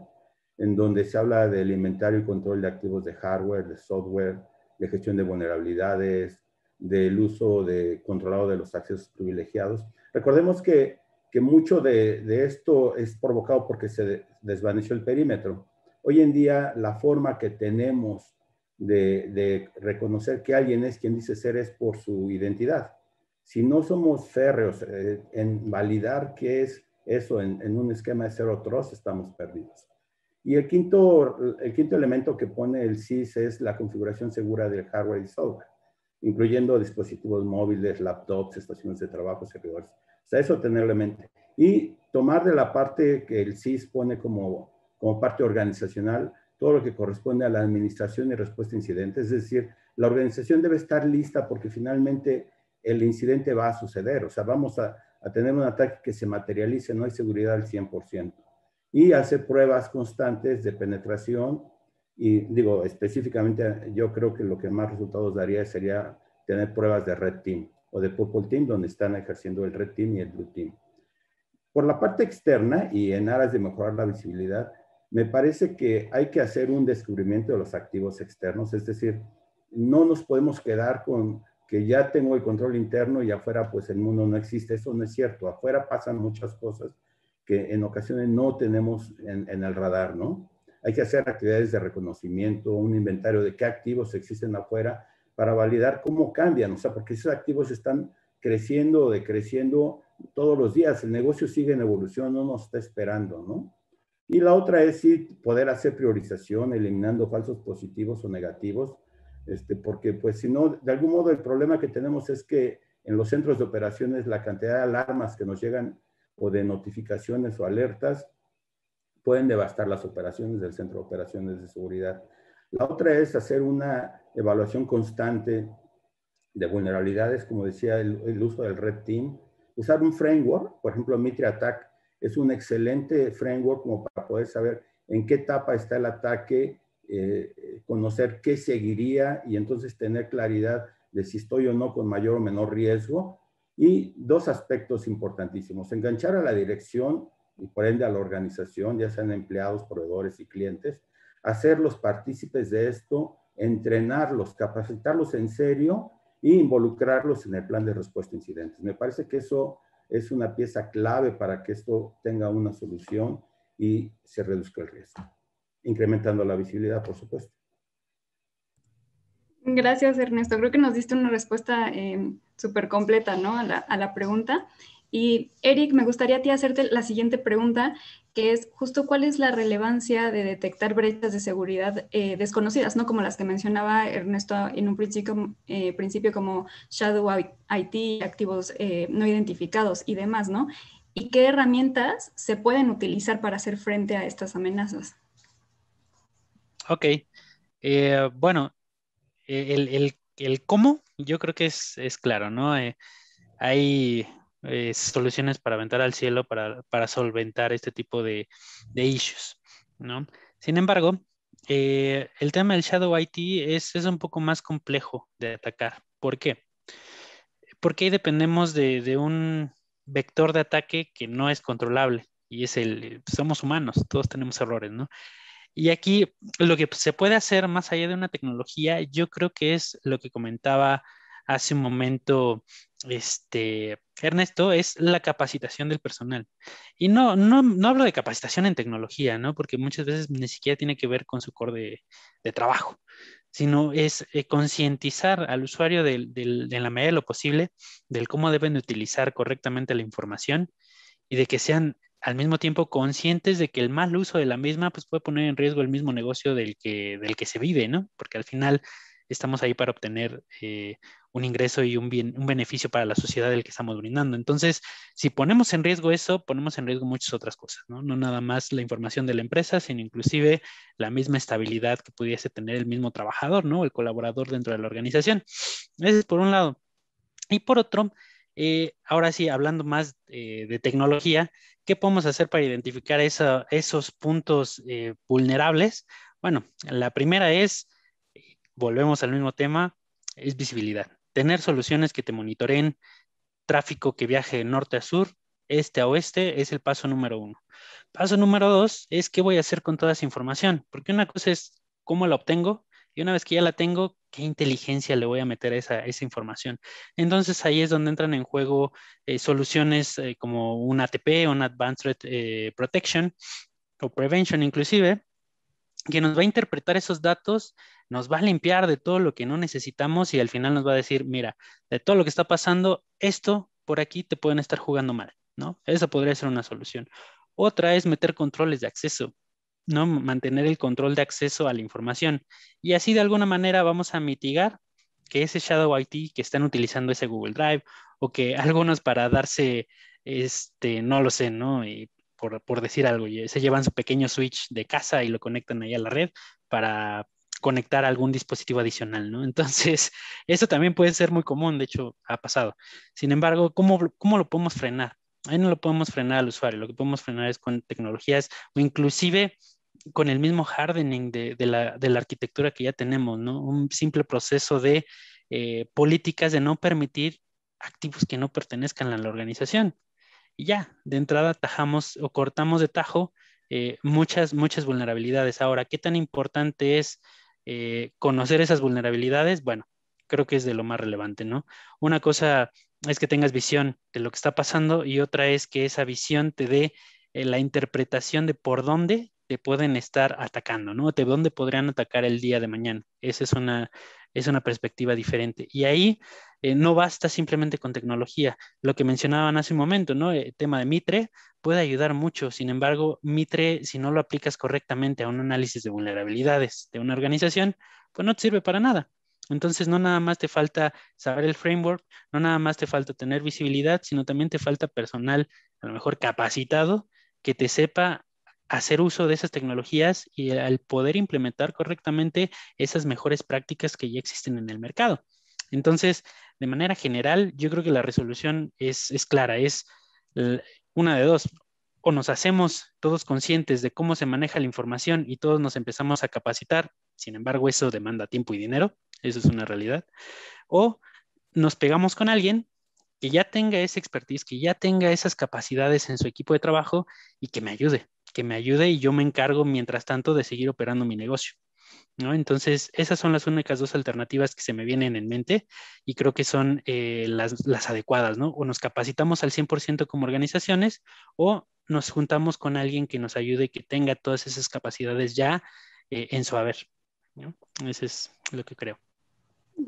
en donde se habla del inventario y control de activos de hardware, de software, de gestión de vulnerabilidades, del uso controlado de los accesos privilegiados. Recordemos que mucho de esto es provocado porque se desvaneció el perímetro. Hoy en día, la forma que tenemos de reconocer que alguien es quien dice ser es por su identidad. Si no somos férreos en validar qué es eso en un esquema de Zero Trust, estamos perdidos. Y el quinto elemento que pone el CIS es la configuración segura del hardware y software, incluyendo dispositivos móviles, laptops, estaciones de trabajo, servidores. O sea, eso tenerlo en mente. Y tomar de la parte que el CIS pone como parte organizacional, todo lo que corresponde a la administración y respuesta a incidentes. Es decir, la organización debe estar lista porque finalmente el incidente va a suceder. O sea, vamos a tener un ataque que se materialice, no hay seguridad al 100%. Y hacer pruebas constantes de penetración. Y digo, específicamente, yo creo que lo que más resultados daría sería tener pruebas de Red Team o de Purple Team, donde están ejerciendo el Red Team y el Blue Team. Por la parte externa y en aras de mejorar la visibilidad, me parece que hay que hacer un descubrimiento de los activos externos, es decir, no nos podemos quedar con que ya tengo el control interno y afuera pues el mundo no existe. Eso no es cierto. Afuera pasan muchas cosas que en ocasiones no tenemos en el radar, ¿no? Hay que hacer actividades de reconocimiento, un inventario de qué activos existen afuera para validar cómo cambian, o sea, porque esos activos están creciendo o decreciendo todos los días. El negocio sigue en evolución, no nos está esperando, ¿no? Y la otra es sí poder hacer priorización, eliminando falsos positivos o negativos, porque pues si no, de algún modo el problema que tenemos es que en los centros de operaciones la cantidad de alarmas que nos llegan o de notificaciones o alertas pueden devastar las operaciones del centro de operaciones de seguridad. La otra es hacer una evaluación constante de vulnerabilidades, como decía, el uso del Red Team, usar un framework, por ejemplo, Mitre Attack es un excelente framework como para poder saber en qué etapa está el ataque, conocer qué seguiría y entonces tener claridad de si estoy o no con mayor o menor riesgo. Y dos aspectos importantísimos: enganchar a la dirección y por ende a la organización, ya sean empleados, proveedores y clientes, hacerlos partícipes de esto, entrenarlos, capacitarlos en serio e involucrarlos en el plan de respuesta a incidentes. Me parece que eso es una pieza clave para que esto tenga una solución y se reduzca el riesgo, incrementando la visibilidad, por supuesto. Gracias, Ernesto. Creo que nos diste una respuesta súper completa, ¿no? a la pregunta. Y Eric, me gustaría a ti hacerte la siguiente pregunta, que es justo cuál es la relevancia de detectar brechas de seguridad desconocidas, ¿no? Como las que mencionaba Ernesto en un principio como Shadow IT, activos no identificados y demás, ¿no? ¿Y qué herramientas se pueden utilizar para hacer frente a estas amenazas? Ok, bueno, el cómo yo creo que es claro, ¿no? Hay soluciones para aventar al cielo para solventar este tipo de issues, ¿no? Sin embargo, el tema del Shadow IT es un poco más complejo de atacar. ¿Por qué? Porque ahí dependemos de un vector de ataque que no es controlable y somos humanos, todos tenemos errores, ¿no? Y aquí lo que se puede hacer más allá de una tecnología, yo creo que es lo que comentaba hace un momento Ernesto, es la capacitación del personal. Y no hablo de capacitación en tecnología, ¿no? Porque muchas veces ni siquiera tiene que ver con su core de trabajo, sino es concientizar al usuario de la medida de lo posible del cómo deben de utilizar correctamente la información y de que sean al mismo tiempo conscientes de que el mal uso de la misma pues puede poner en riesgo el mismo negocio del que se vive, ¿no? Porque al final estamos ahí para obtener un ingreso y un beneficio para la sociedad del que estamos brindando. Entonces, si ponemos en riesgo eso, ponemos en riesgo muchas otras cosas, ¿no? No nada más la información de la empresa, sino inclusive la misma estabilidad que pudiese tener el mismo trabajador, ¿no? El colaborador dentro de la organización. Ese es por un lado. Y por otro, ahora sí, hablando más de tecnología, ¿qué podemos hacer para identificar esos puntos vulnerables? Bueno, la primera es, volvemos al mismo tema, es visibilidad. Tener soluciones que te monitoreen tráfico que viaje de norte a sur, este a oeste, es el paso número 1. Paso número 2 es qué voy a hacer con toda esa información, porque una cosa es cómo la obtengo y una vez que ya la tengo, qué inteligencia le voy a meter a esa información. Entonces ahí es donde entran en juego soluciones como un ATP, un Advanced Threat Protection o Prevention inclusive, que nos va a interpretar esos datos, nos va a limpiar de todo lo que no necesitamos y al final nos va a decir, mira, de todo lo que está pasando, esto por aquí te pueden estar jugando mal, ¿no? Esa podría ser una solución. Otra es meter controles de acceso, ¿no? Mantener el control de acceso a la información. Y así de alguna manera vamos a mitigar que ese Shadow IT que están utilizando ese Google Drive o que algunos para darse, no lo sé, ¿no? Y por decir algo, se llevan su pequeño switch de casa y lo conectan ahí a la red para conectar algún dispositivo adicional, ¿no? Entonces, eso también puede ser muy común, de hecho, ha pasado. Sin embargo, ¿cómo lo podemos frenar? Ahí no lo podemos frenar al usuario, lo que podemos frenar es con tecnologías o inclusive con el mismo hardening de la arquitectura que ya tenemos, ¿no? Un simple proceso de políticas de no permitir activos que no pertenezcan a la organización. Y ya, de entrada tajamos o cortamos de tajo muchas vulnerabilidades. Ahora, ¿qué tan importante es conocer esas vulnerabilidades? Bueno, creo que es de lo más relevante, ¿no? Una cosa es que tengas visión de lo que está pasando y otra es que esa visión te dé la interpretación de por dónde te pueden estar atacando, ¿no? De dónde podrían atacar el día de mañana. Esa es una perspectiva diferente. Y ahí no basta simplemente con tecnología. Lo que mencionaban hace un momento, ¿no? El tema de Mitre puede ayudar mucho. Sin embargo, Mitre, si no lo aplicas correctamente a un análisis de vulnerabilidades de una organización, pues no te sirve para nada. Entonces, no nada más te falta saber el framework, no nada más te falta tener visibilidad, sino también te falta personal, a lo mejor capacitado, que te sepa hacer uso de esas tecnologías y al poder implementar correctamente esas mejores prácticas que ya existen en el mercado. Entonces, de manera general, yo creo que la resolución es clara, es una de dos. O nos hacemos todos conscientes de cómo se maneja la información y todos nos empezamos a capacitar, sin embargo, eso demanda tiempo y dinero, eso es una realidad. O nos pegamos con alguien que ya tenga esa expertise, que ya tenga esas capacidades en su equipo de trabajo y que me ayude y yo me encargo mientras tanto de seguir operando mi negocio, ¿no? Entonces, esas son las únicas dos alternativas que se me vienen en mente y creo que son las adecuadas, ¿no? O nos capacitamos al 100% como organizaciones o nos juntamos con alguien que nos ayude, que tenga todas esas capacidades ya en su haber, ¿no? Eso es lo que creo.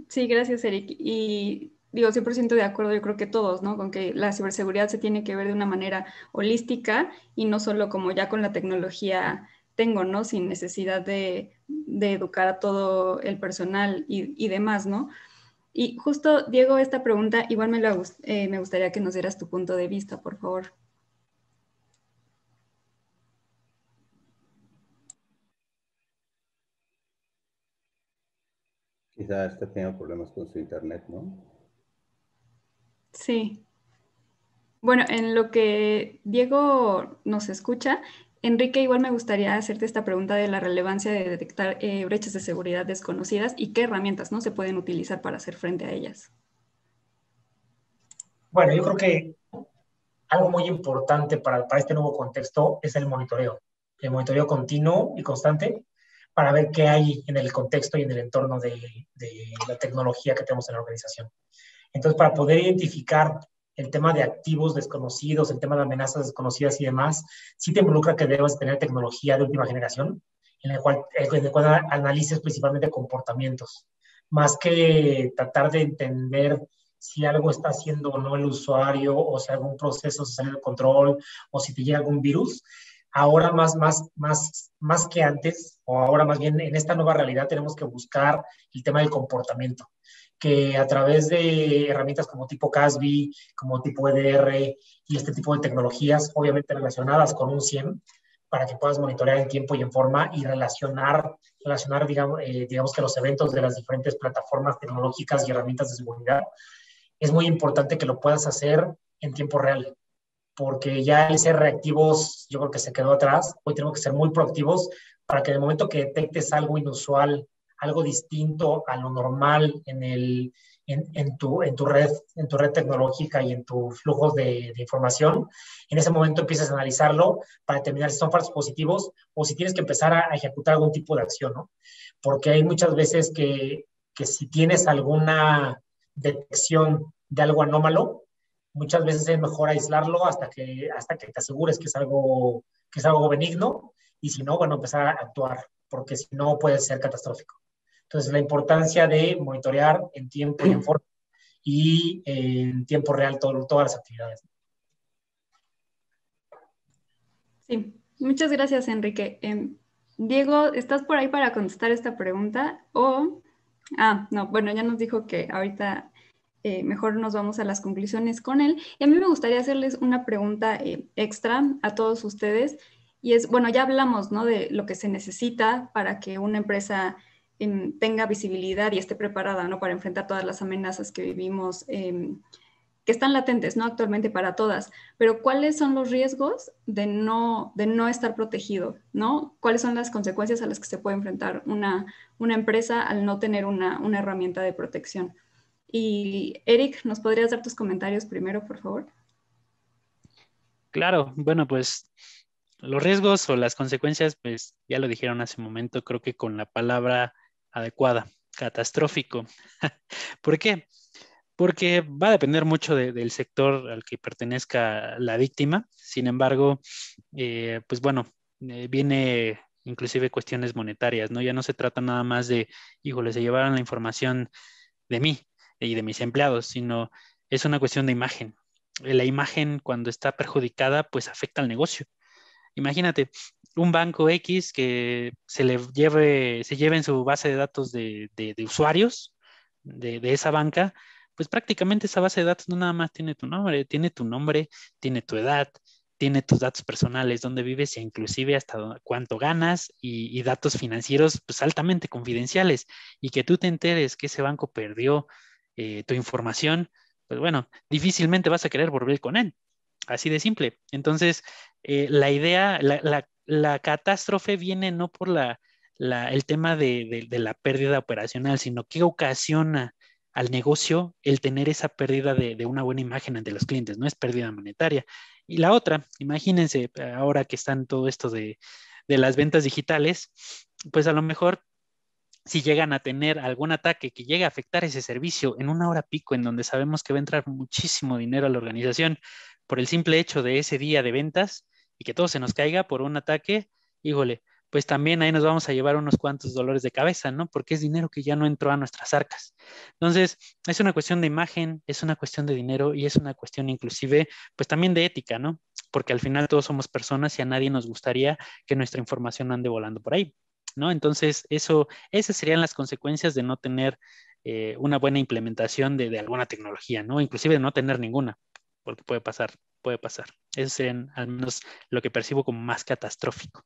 Sí, gracias, Eric. Y digo, 100% de acuerdo, yo creo que todos, ¿no? Con que la ciberseguridad se tiene que ver de una manera holística y no solo como ya con la tecnología tengo, ¿no? Sin necesidad de educar a todo el personal y demás, ¿no? Y justo, Diego, esta pregunta igual me gustaría que nos dieras tu punto de vista, por favor. Quizá está teniendo problemas con su internet, ¿no? Sí. Bueno, en lo que Diego nos escucha, Enrique, igual me gustaría hacerte esta pregunta de la relevancia de detectar brechas de seguridad desconocidas y qué herramientas, ¿no?, se pueden utilizar para hacer frente a ellas. Bueno, yo creo que algo muy importante para este nuevo contexto es el monitoreo continuo y constante para ver qué hay en el contexto y en el entorno de la tecnología que tenemos en la organización. Entonces, para poder identificar el tema de activos desconocidos, el tema de amenazas desconocidas y demás, sí te involucra que debas tener tecnología de última generación, en la cual analices principalmente comportamientos, más que tratar de entender si algo está haciendo o no el usuario, o si algún proceso se sale de control, o si te llega algún virus. ahora más que antes, o ahora más bien en esta nueva realidad tenemos que buscar el tema del comportamiento, que a través de herramientas como tipo Casby, como tipo EDR y este tipo de tecnologías, obviamente relacionadas con un SIEM, para que puedas monitorear en tiempo y en forma y relacionar digamos que los eventos de las diferentes plataformas tecnológicas y herramientas de seguridad, es muy importante que lo puedas hacer en tiempo real, porque ya el ser reactivos yo creo que se quedó atrás. Hoy tenemos que ser muy proactivos para que en el momento que detectes algo inusual, algo distinto a lo normal en tu red tecnológica y en tus flujos de información, en ese momento empieces a analizarlo para determinar si son falsos positivos o si tienes que empezar a ejecutar algún tipo de acción, ¿no? Porque hay muchas veces que si tienes alguna detección de algo anómalo, muchas veces es mejor aislarlo hasta que te asegures que es algo benigno, y si no, bueno, empezar a actuar, porque si no puede ser catastrófico. Entonces, la importancia de monitorear en tiempo y en forma y en tiempo real todas las actividades. Sí, muchas gracias, Enrique. Diego, ¿estás por ahí para contestar esta pregunta? No, bueno, ya nos dijo que ahorita mejor nos vamos a las conclusiones con él. Y a mí me gustaría hacerles una pregunta extra a todos ustedes. Y es, bueno, ya hablamos, ¿no?, de lo que se necesita para que una empresa tenga visibilidad y esté preparada, ¿no?, para enfrentar todas las amenazas que vivimos, que están latentes, ¿no?, actualmente para todas. Pero ¿cuáles son los riesgos de no estar protegido, ¿no? ¿Cuáles son las consecuencias a las que se puede enfrentar una empresa al no tener una herramienta de protección? Y Eric, ¿nos podrías dar tus comentarios primero, por favor? Claro, bueno, pues los riesgos o las consecuencias, pues ya lo dijeron hace un momento, creo que con la palabra adecuada, catastrófico. ¿Por qué? Porque va a depender mucho del sector al que pertenezca la víctima. Sin embargo, pues bueno, viene inclusive cuestiones monetarias, ¿no? Ya no se trata nada más de, híjole, se llevaron la información de mí y de mis empleados, sino es una cuestión de imagen. La imagen, cuando está perjudicada, pues afecta al negocio. Imagínate, un banco X que se lleve en su base de datos de usuarios de esa banca, pues prácticamente esa base de datos no nada más tiene tu nombre, tiene tu edad, tiene tus datos personales, dónde vives e inclusive hasta cuánto ganas y datos financieros pues altamente confidenciales, y que tú te enteres que ese banco perdió tu información, pues bueno, difícilmente vas a querer volver con él. Así de simple. Entonces, la idea, la catástrofe viene no por el tema de la pérdida operacional, sino que ocasiona al negocio el tener esa pérdida de una buena imagen ante los clientes, no es pérdida monetaria. Y la otra, imagínense, ahora que están todo esto de las ventas digitales, pues a lo mejor si llegan a tener algún ataque que llegue a afectar ese servicio en una hora pico, en donde sabemos que va a entrar muchísimo dinero a la organización por el simple hecho de ese día de ventas, y que todo se nos caiga por un ataque, híjole, pues también ahí nos vamos a llevar unos cuantos dolores de cabeza, ¿no? Porque es dinero que ya no entró a nuestras arcas. Entonces, es una cuestión de imagen, es una cuestión de dinero y es una cuestión inclusive, pues también de ética, ¿no? Porque al final todos somos personas y a nadie nos gustaría que nuestra información ande volando por ahí, ¿no? Entonces, esas serían las consecuencias de no tener una buena implementación de alguna tecnología, ¿no? Inclusive de no tener ninguna, porque puede pasar, puede pasar. Eso sería al menos lo que percibo como más catastrófico.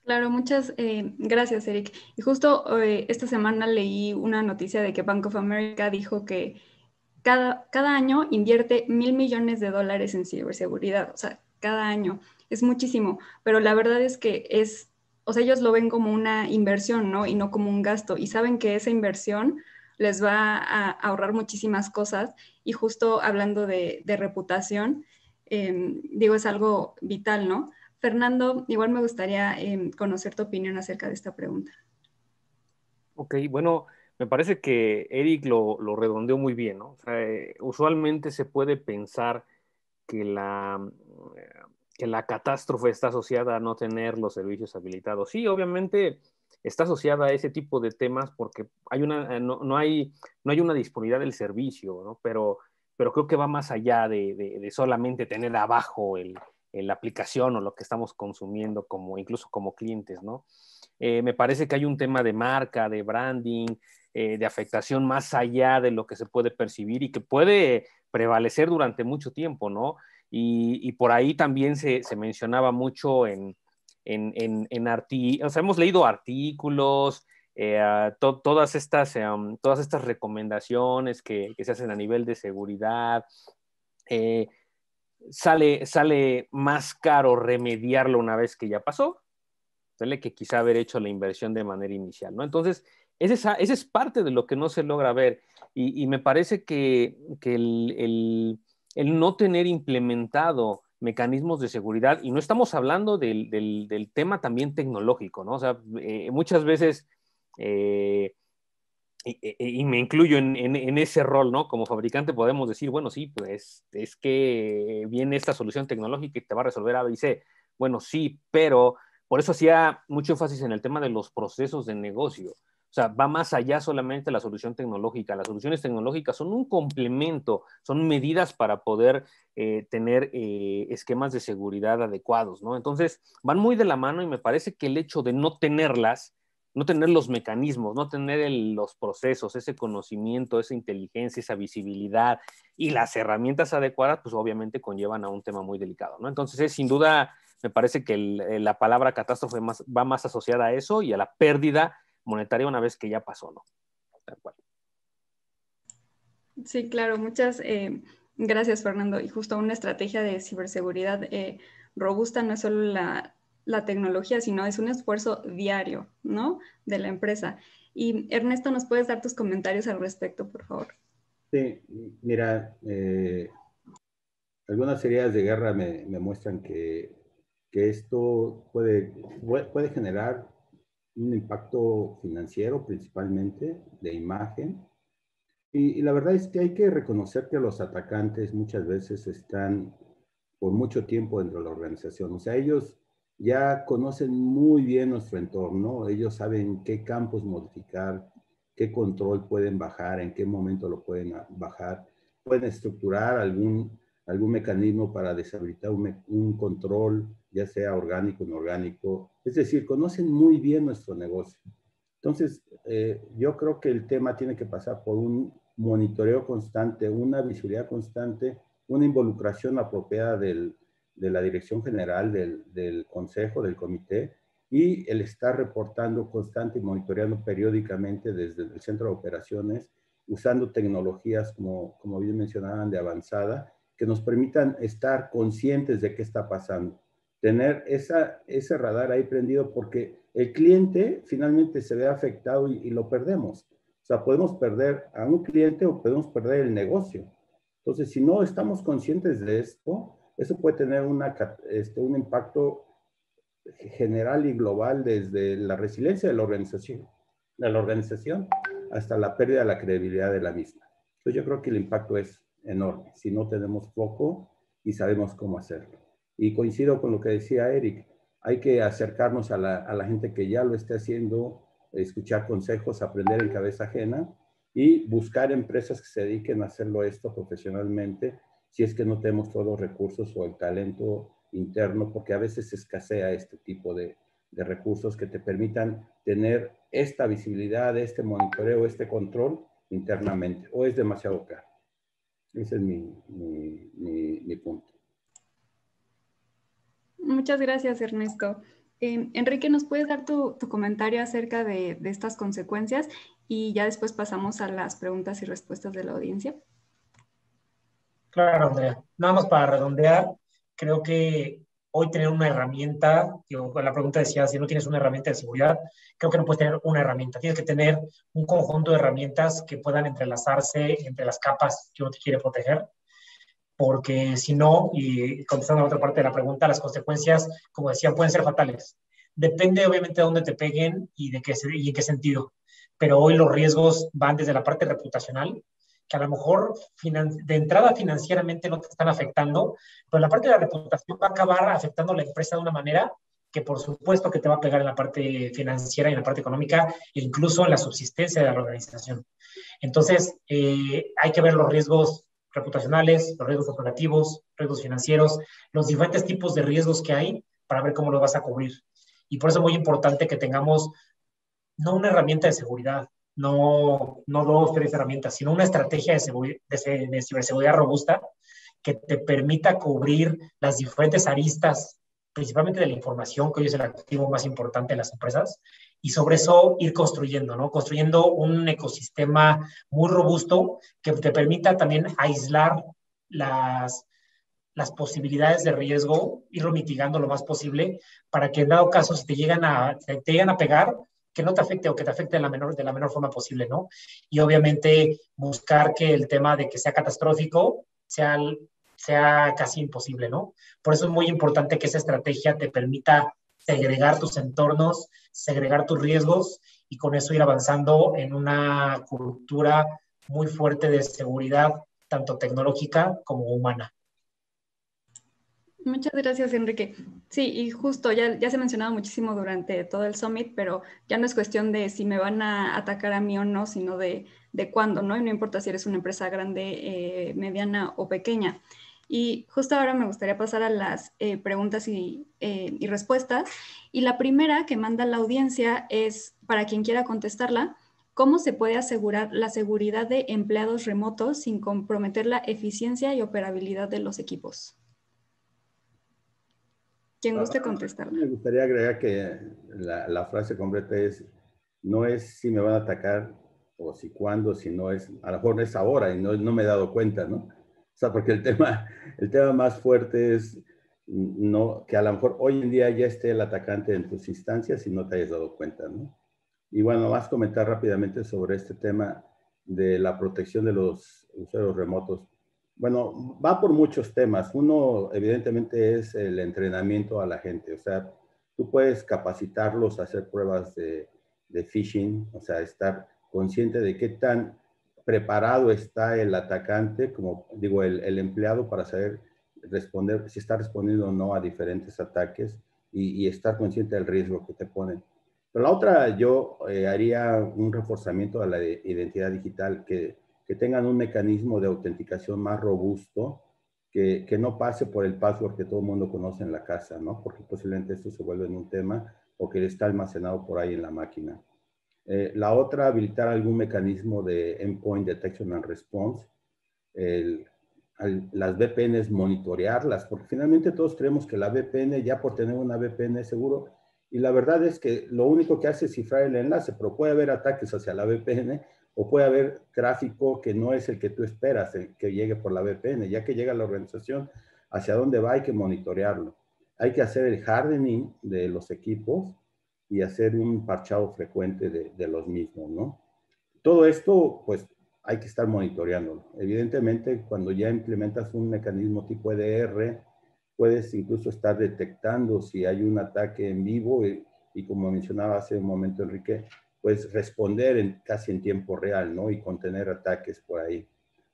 Claro, muchas gracias, Eric. Y justo esta semana leí una noticia de que Bank of America dijo que cada año invierte $1,000 millones en ciberseguridad. O sea, cada año. Es muchísimo. Pero la verdad es que o sea, ellos lo ven como una inversión, ¿no? Y no como un gasto. Y saben que esa inversión les va a ahorrar muchísimas cosas. Y justo hablando de reputación, digo, es algo vital, ¿no? Fernando, igual me gustaría conocer tu opinión acerca de esta pregunta. Ok, bueno, me parece que Eric lo redondeó muy bien, ¿no? O sea, usualmente se puede pensar que que la catástrofe está asociada a no tener los servicios habilitados. Sí, obviamente está asociada a ese tipo de temas porque no hay una disponibilidad del servicio, ¿no? Pero creo que va más allá de solamente tener abajo la aplicación o lo que estamos consumiendo incluso como clientes, ¿no? Me parece que hay un tema de marca, de branding, de afectación más allá de lo que se puede percibir y que puede prevalecer durante mucho tiempo, ¿no? Y por ahí también se mencionaba mucho o sea, hemos leído artículos, todas estas recomendaciones que se hacen a nivel de seguridad. Sale más caro remediarlo una vez que ya pasó, que quizá haber hecho la inversión de manera inicial, ¿no? Entonces, esa es parte de lo que no se logra ver y me parece que el no tener implementado mecanismos de seguridad, y no estamos hablando del tema también tecnológico, ¿no? O sea, muchas veces, y me incluyo en ese rol, ¿no? Como fabricante podemos decir, bueno, sí, pues es que viene esta solución tecnológica y te va a resolver A, B y C. Bueno, sí, pero por eso hacía mucho énfasis en el tema de los procesos de negocio. O sea, va más allá solamente de la solución tecnológica. Las soluciones tecnológicas son un complemento, son medidas para poder tener esquemas de seguridad adecuados, ¿no? Entonces, van muy de la mano y me parece que el hecho de no tenerlas, no tener los mecanismos, no tener los procesos, ese conocimiento, esa inteligencia, esa visibilidad y las herramientas adecuadas, pues obviamente conllevan a un tema muy delicado, ¿no? Entonces, sin duda, me parece que la palabra catástrofe va más asociada a eso y a la pérdida monetaria una vez que ya pasó, ¿no? Tal cual. Sí, claro, muchas gracias, Fernando. Y justo una estrategia de ciberseguridad robusta no es solo la tecnología, sino es un esfuerzo diario, ¿no? De la empresa. Y Ernesto, ¿nos puedes dar tus comentarios al respecto, por favor? Sí, mira, algunas heridas de guerra me muestran que esto puede generar un impacto financiero principalmente, de imagen. Y la verdad es que hay que reconocer que los atacantes muchas veces están por mucho tiempo dentro de la organización. O sea, ellos ya conocen muy bien nuestro entorno, ellos saben qué campos modificar, qué control pueden bajar, en qué momento lo pueden bajar, pueden estructurar algún mecanismo para deshabilitar un control, ya sea orgánico o inorgánico. Es decir, conocen muy bien nuestro negocio. Entonces, yo creo que el tema tiene que pasar por un monitoreo constante, una visibilidad constante, una involucración apropiada de la dirección general, del consejo, del comité, y el estar reportando constante y monitoreando periódicamente desde el centro de operaciones, usando tecnologías, como bien mencionaban, de avanzada, que nos permitan estar conscientes de qué está pasando. Tener ese radar ahí prendido, porque el cliente finalmente se ve afectado y lo perdemos. O sea, podemos perder a un cliente o podemos perder el negocio. Entonces, si no estamos conscientes de esto, eso puede tener un impacto general y global desde la resiliencia de la organización hasta la pérdida de la credibilidad de la misma. Entonces, yo creo que el impacto es enorme si no tenemos foco y sabemos cómo hacerlo. Y coincido con lo que decía Eric, hay que acercarnos a la gente que ya lo esté haciendo, escuchar consejos, aprender en cabeza ajena y buscar empresas que se dediquen a hacerlo esto profesionalmente, si es que no tenemos todos los recursos o el talento interno, porque a veces escasea este tipo de recursos que te permitan tener esta visibilidad, este monitoreo, este control internamente, o es demasiado caro. Ese es mi punto. Muchas gracias, Ernesto. Enrique, ¿nos puedes dar tu comentario acerca de estas consecuencias? Y ya después pasamos a las preguntas y respuestas de la audiencia. Claro, Andrea. Nada más para redondear, creo que hoy tener una herramienta, la pregunta decía, si no tienes una herramienta de seguridad, creo que no puedes tener una herramienta. Tienes que tener un conjunto de herramientas que puedan entrelazarse entre las capas que uno te quiere proteger, porque si no, y contestando a la otra parte de la pregunta, las consecuencias, como decía, pueden ser fatales. Depende obviamente de dónde te peguen y en qué sentido. Pero hoy los riesgos van desde la parte reputacional, que a lo mejor de entrada financieramente no te están afectando, pero la parte de la reputación va a acabar afectando a la empresa de una manera que por supuesto que te va a pegar en la parte financiera y en la parte económica, e incluso en la subsistencia de la organización. Entonces, hay que ver los riesgos reputacionales, los riesgos operativos, riesgos financieros, los diferentes tipos de riesgos que hay para ver cómo los vas a cubrir. Y por eso es muy importante que tengamos no una herramienta de seguridad, no 2, 3 herramientas, sino una estrategia de ciberseguridad robusta que te permita cubrir las diferentes aristas, principalmente de la información, que hoy es el activo más importante de las empresas, y sobre eso ir construyendo, ¿no? Construyendo un ecosistema muy robusto que te permita también aislar las posibilidades de riesgo, irlo mitigando lo más posible, para que en dado caso, si te llegan a pegar, que no te afecte o que te afecte de la menor forma posible, ¿no? Y obviamente buscar que el tema de que sea catastrófico sea casi imposible, ¿no? Por eso es muy importante que esa estrategia te permita segregar tus entornos, segregar tus riesgos y con eso ir avanzando en una cultura muy fuerte de seguridad, tanto tecnológica como humana. Muchas gracias, Enrique. Sí, y justo ya se ha mencionado muchísimo durante todo el Summit, pero ya no es cuestión de si me van a atacar a mí o no, sino de cuándo, ¿no? Y no importa si eres una empresa grande, mediana o pequeña. Y justo ahora me gustaría pasar a las preguntas y respuestas. Y la primera que manda la audiencia es, para quien quiera contestarla, ¿cómo se puede asegurar la seguridad de empleados remotos sin comprometer la eficiencia y operabilidad de los equipos? Quien guste contestarla. Me gustaría agregar que la frase completa es, no es si me van a atacar o si cuándo, si no es, a lo mejor no es ahora y no me he dado cuenta, ¿no? O sea, porque el tema más fuerte es no, que a lo mejor hoy en día ya esté el atacante en tus instancias y no te hayas dado cuenta, ¿no? Y bueno, vas a comentar rápidamente sobre este tema de la protección de los usuarios remotos. Bueno, va por muchos temas. Uno, evidentemente, es el entrenamiento a la gente. O sea, tú puedes capacitarlos a hacer pruebas de phishing, o sea, estar consciente de qué tan preparado está el atacante, como digo, el empleado para saber responder, si está respondiendo o no a diferentes ataques y estar consciente del riesgo que te ponen. Pero la otra, yo haría un reforzamiento a la identidad digital, que tengan un mecanismo de autenticación más robusto, que no pase por el password que todo el mundo conoce en la casa, ¿no? Porque posiblemente esto se vuelve en un tema o que está almacenado por ahí en la máquina. La otra, habilitar algún mecanismo de Endpoint Detection and Response. Las VPNs, monitorearlas, porque finalmente todos creemos que la VPN, ya por tener una VPN es seguro, y la verdad es que lo único que hace es cifrar el enlace, pero puede haber ataques hacia la VPN o puede haber tráfico que no es el que tú esperas, el que llegue por la VPN. Ya que llega a la organización, hacia dónde va hay que monitorearlo. Hay que hacer el hardening de los equipos y hacer un parchado frecuente de los mismos, ¿no? Todo esto, pues, hay que estar monitoreándolo. Evidentemente, cuando ya implementas un mecanismo tipo EDR, puedes incluso estar detectando si hay un ataque en vivo y como mencionaba hace un momento Enrique, pues responder casi en tiempo real, ¿no? Y contener ataques por ahí.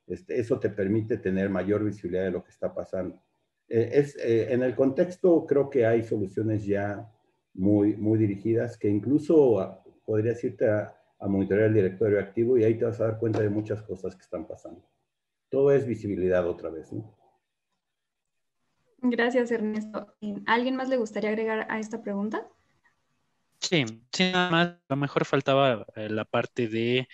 Eso te permite tener mayor visibilidad de lo que está pasando. En el contexto creo que hay soluciones ya muy dirigidas que incluso podrías irte a monitorear el directorio activo y ahí te vas a dar cuenta de muchas cosas que están pasando. Todo es visibilidad otra vez, ¿no? Gracias, Ernesto. ¿A alguien más le gustaría agregar a esta pregunta? Sí, nada más, a lo mejor faltaba la parte de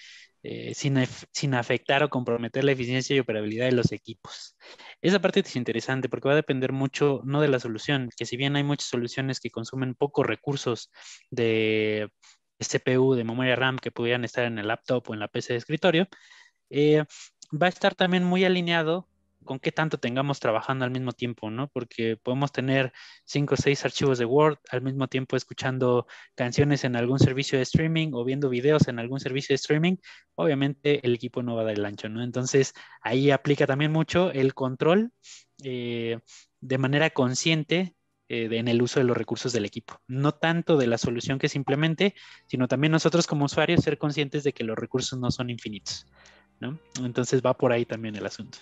sin afectar o comprometer la eficiencia y operabilidad de los equipos. Esa parte es interesante porque va a depender mucho, no de la solución, que si bien hay muchas soluciones que consumen pocos recursos de CPU, de memoria RAM que pudieran estar en el laptop o en la PC de escritorio, va a estar también muy alineado con qué tanto tengamos trabajando al mismo tiempo, ¿no? Porque podemos tener 5 o 6 archivos de Word al mismo tiempo escuchando canciones en algún servicio de streaming o viendo videos en algún servicio de streaming. Obviamente el equipo no va a dar el ancho, ¿no? Entonces ahí aplica también mucho el control de manera consciente en el uso de los recursos del equipo. No tanto de la solución que simplemente, sino también nosotros como usuarios ser conscientes de que los recursos no son infinitos, ¿no? Entonces va por ahí también el asunto.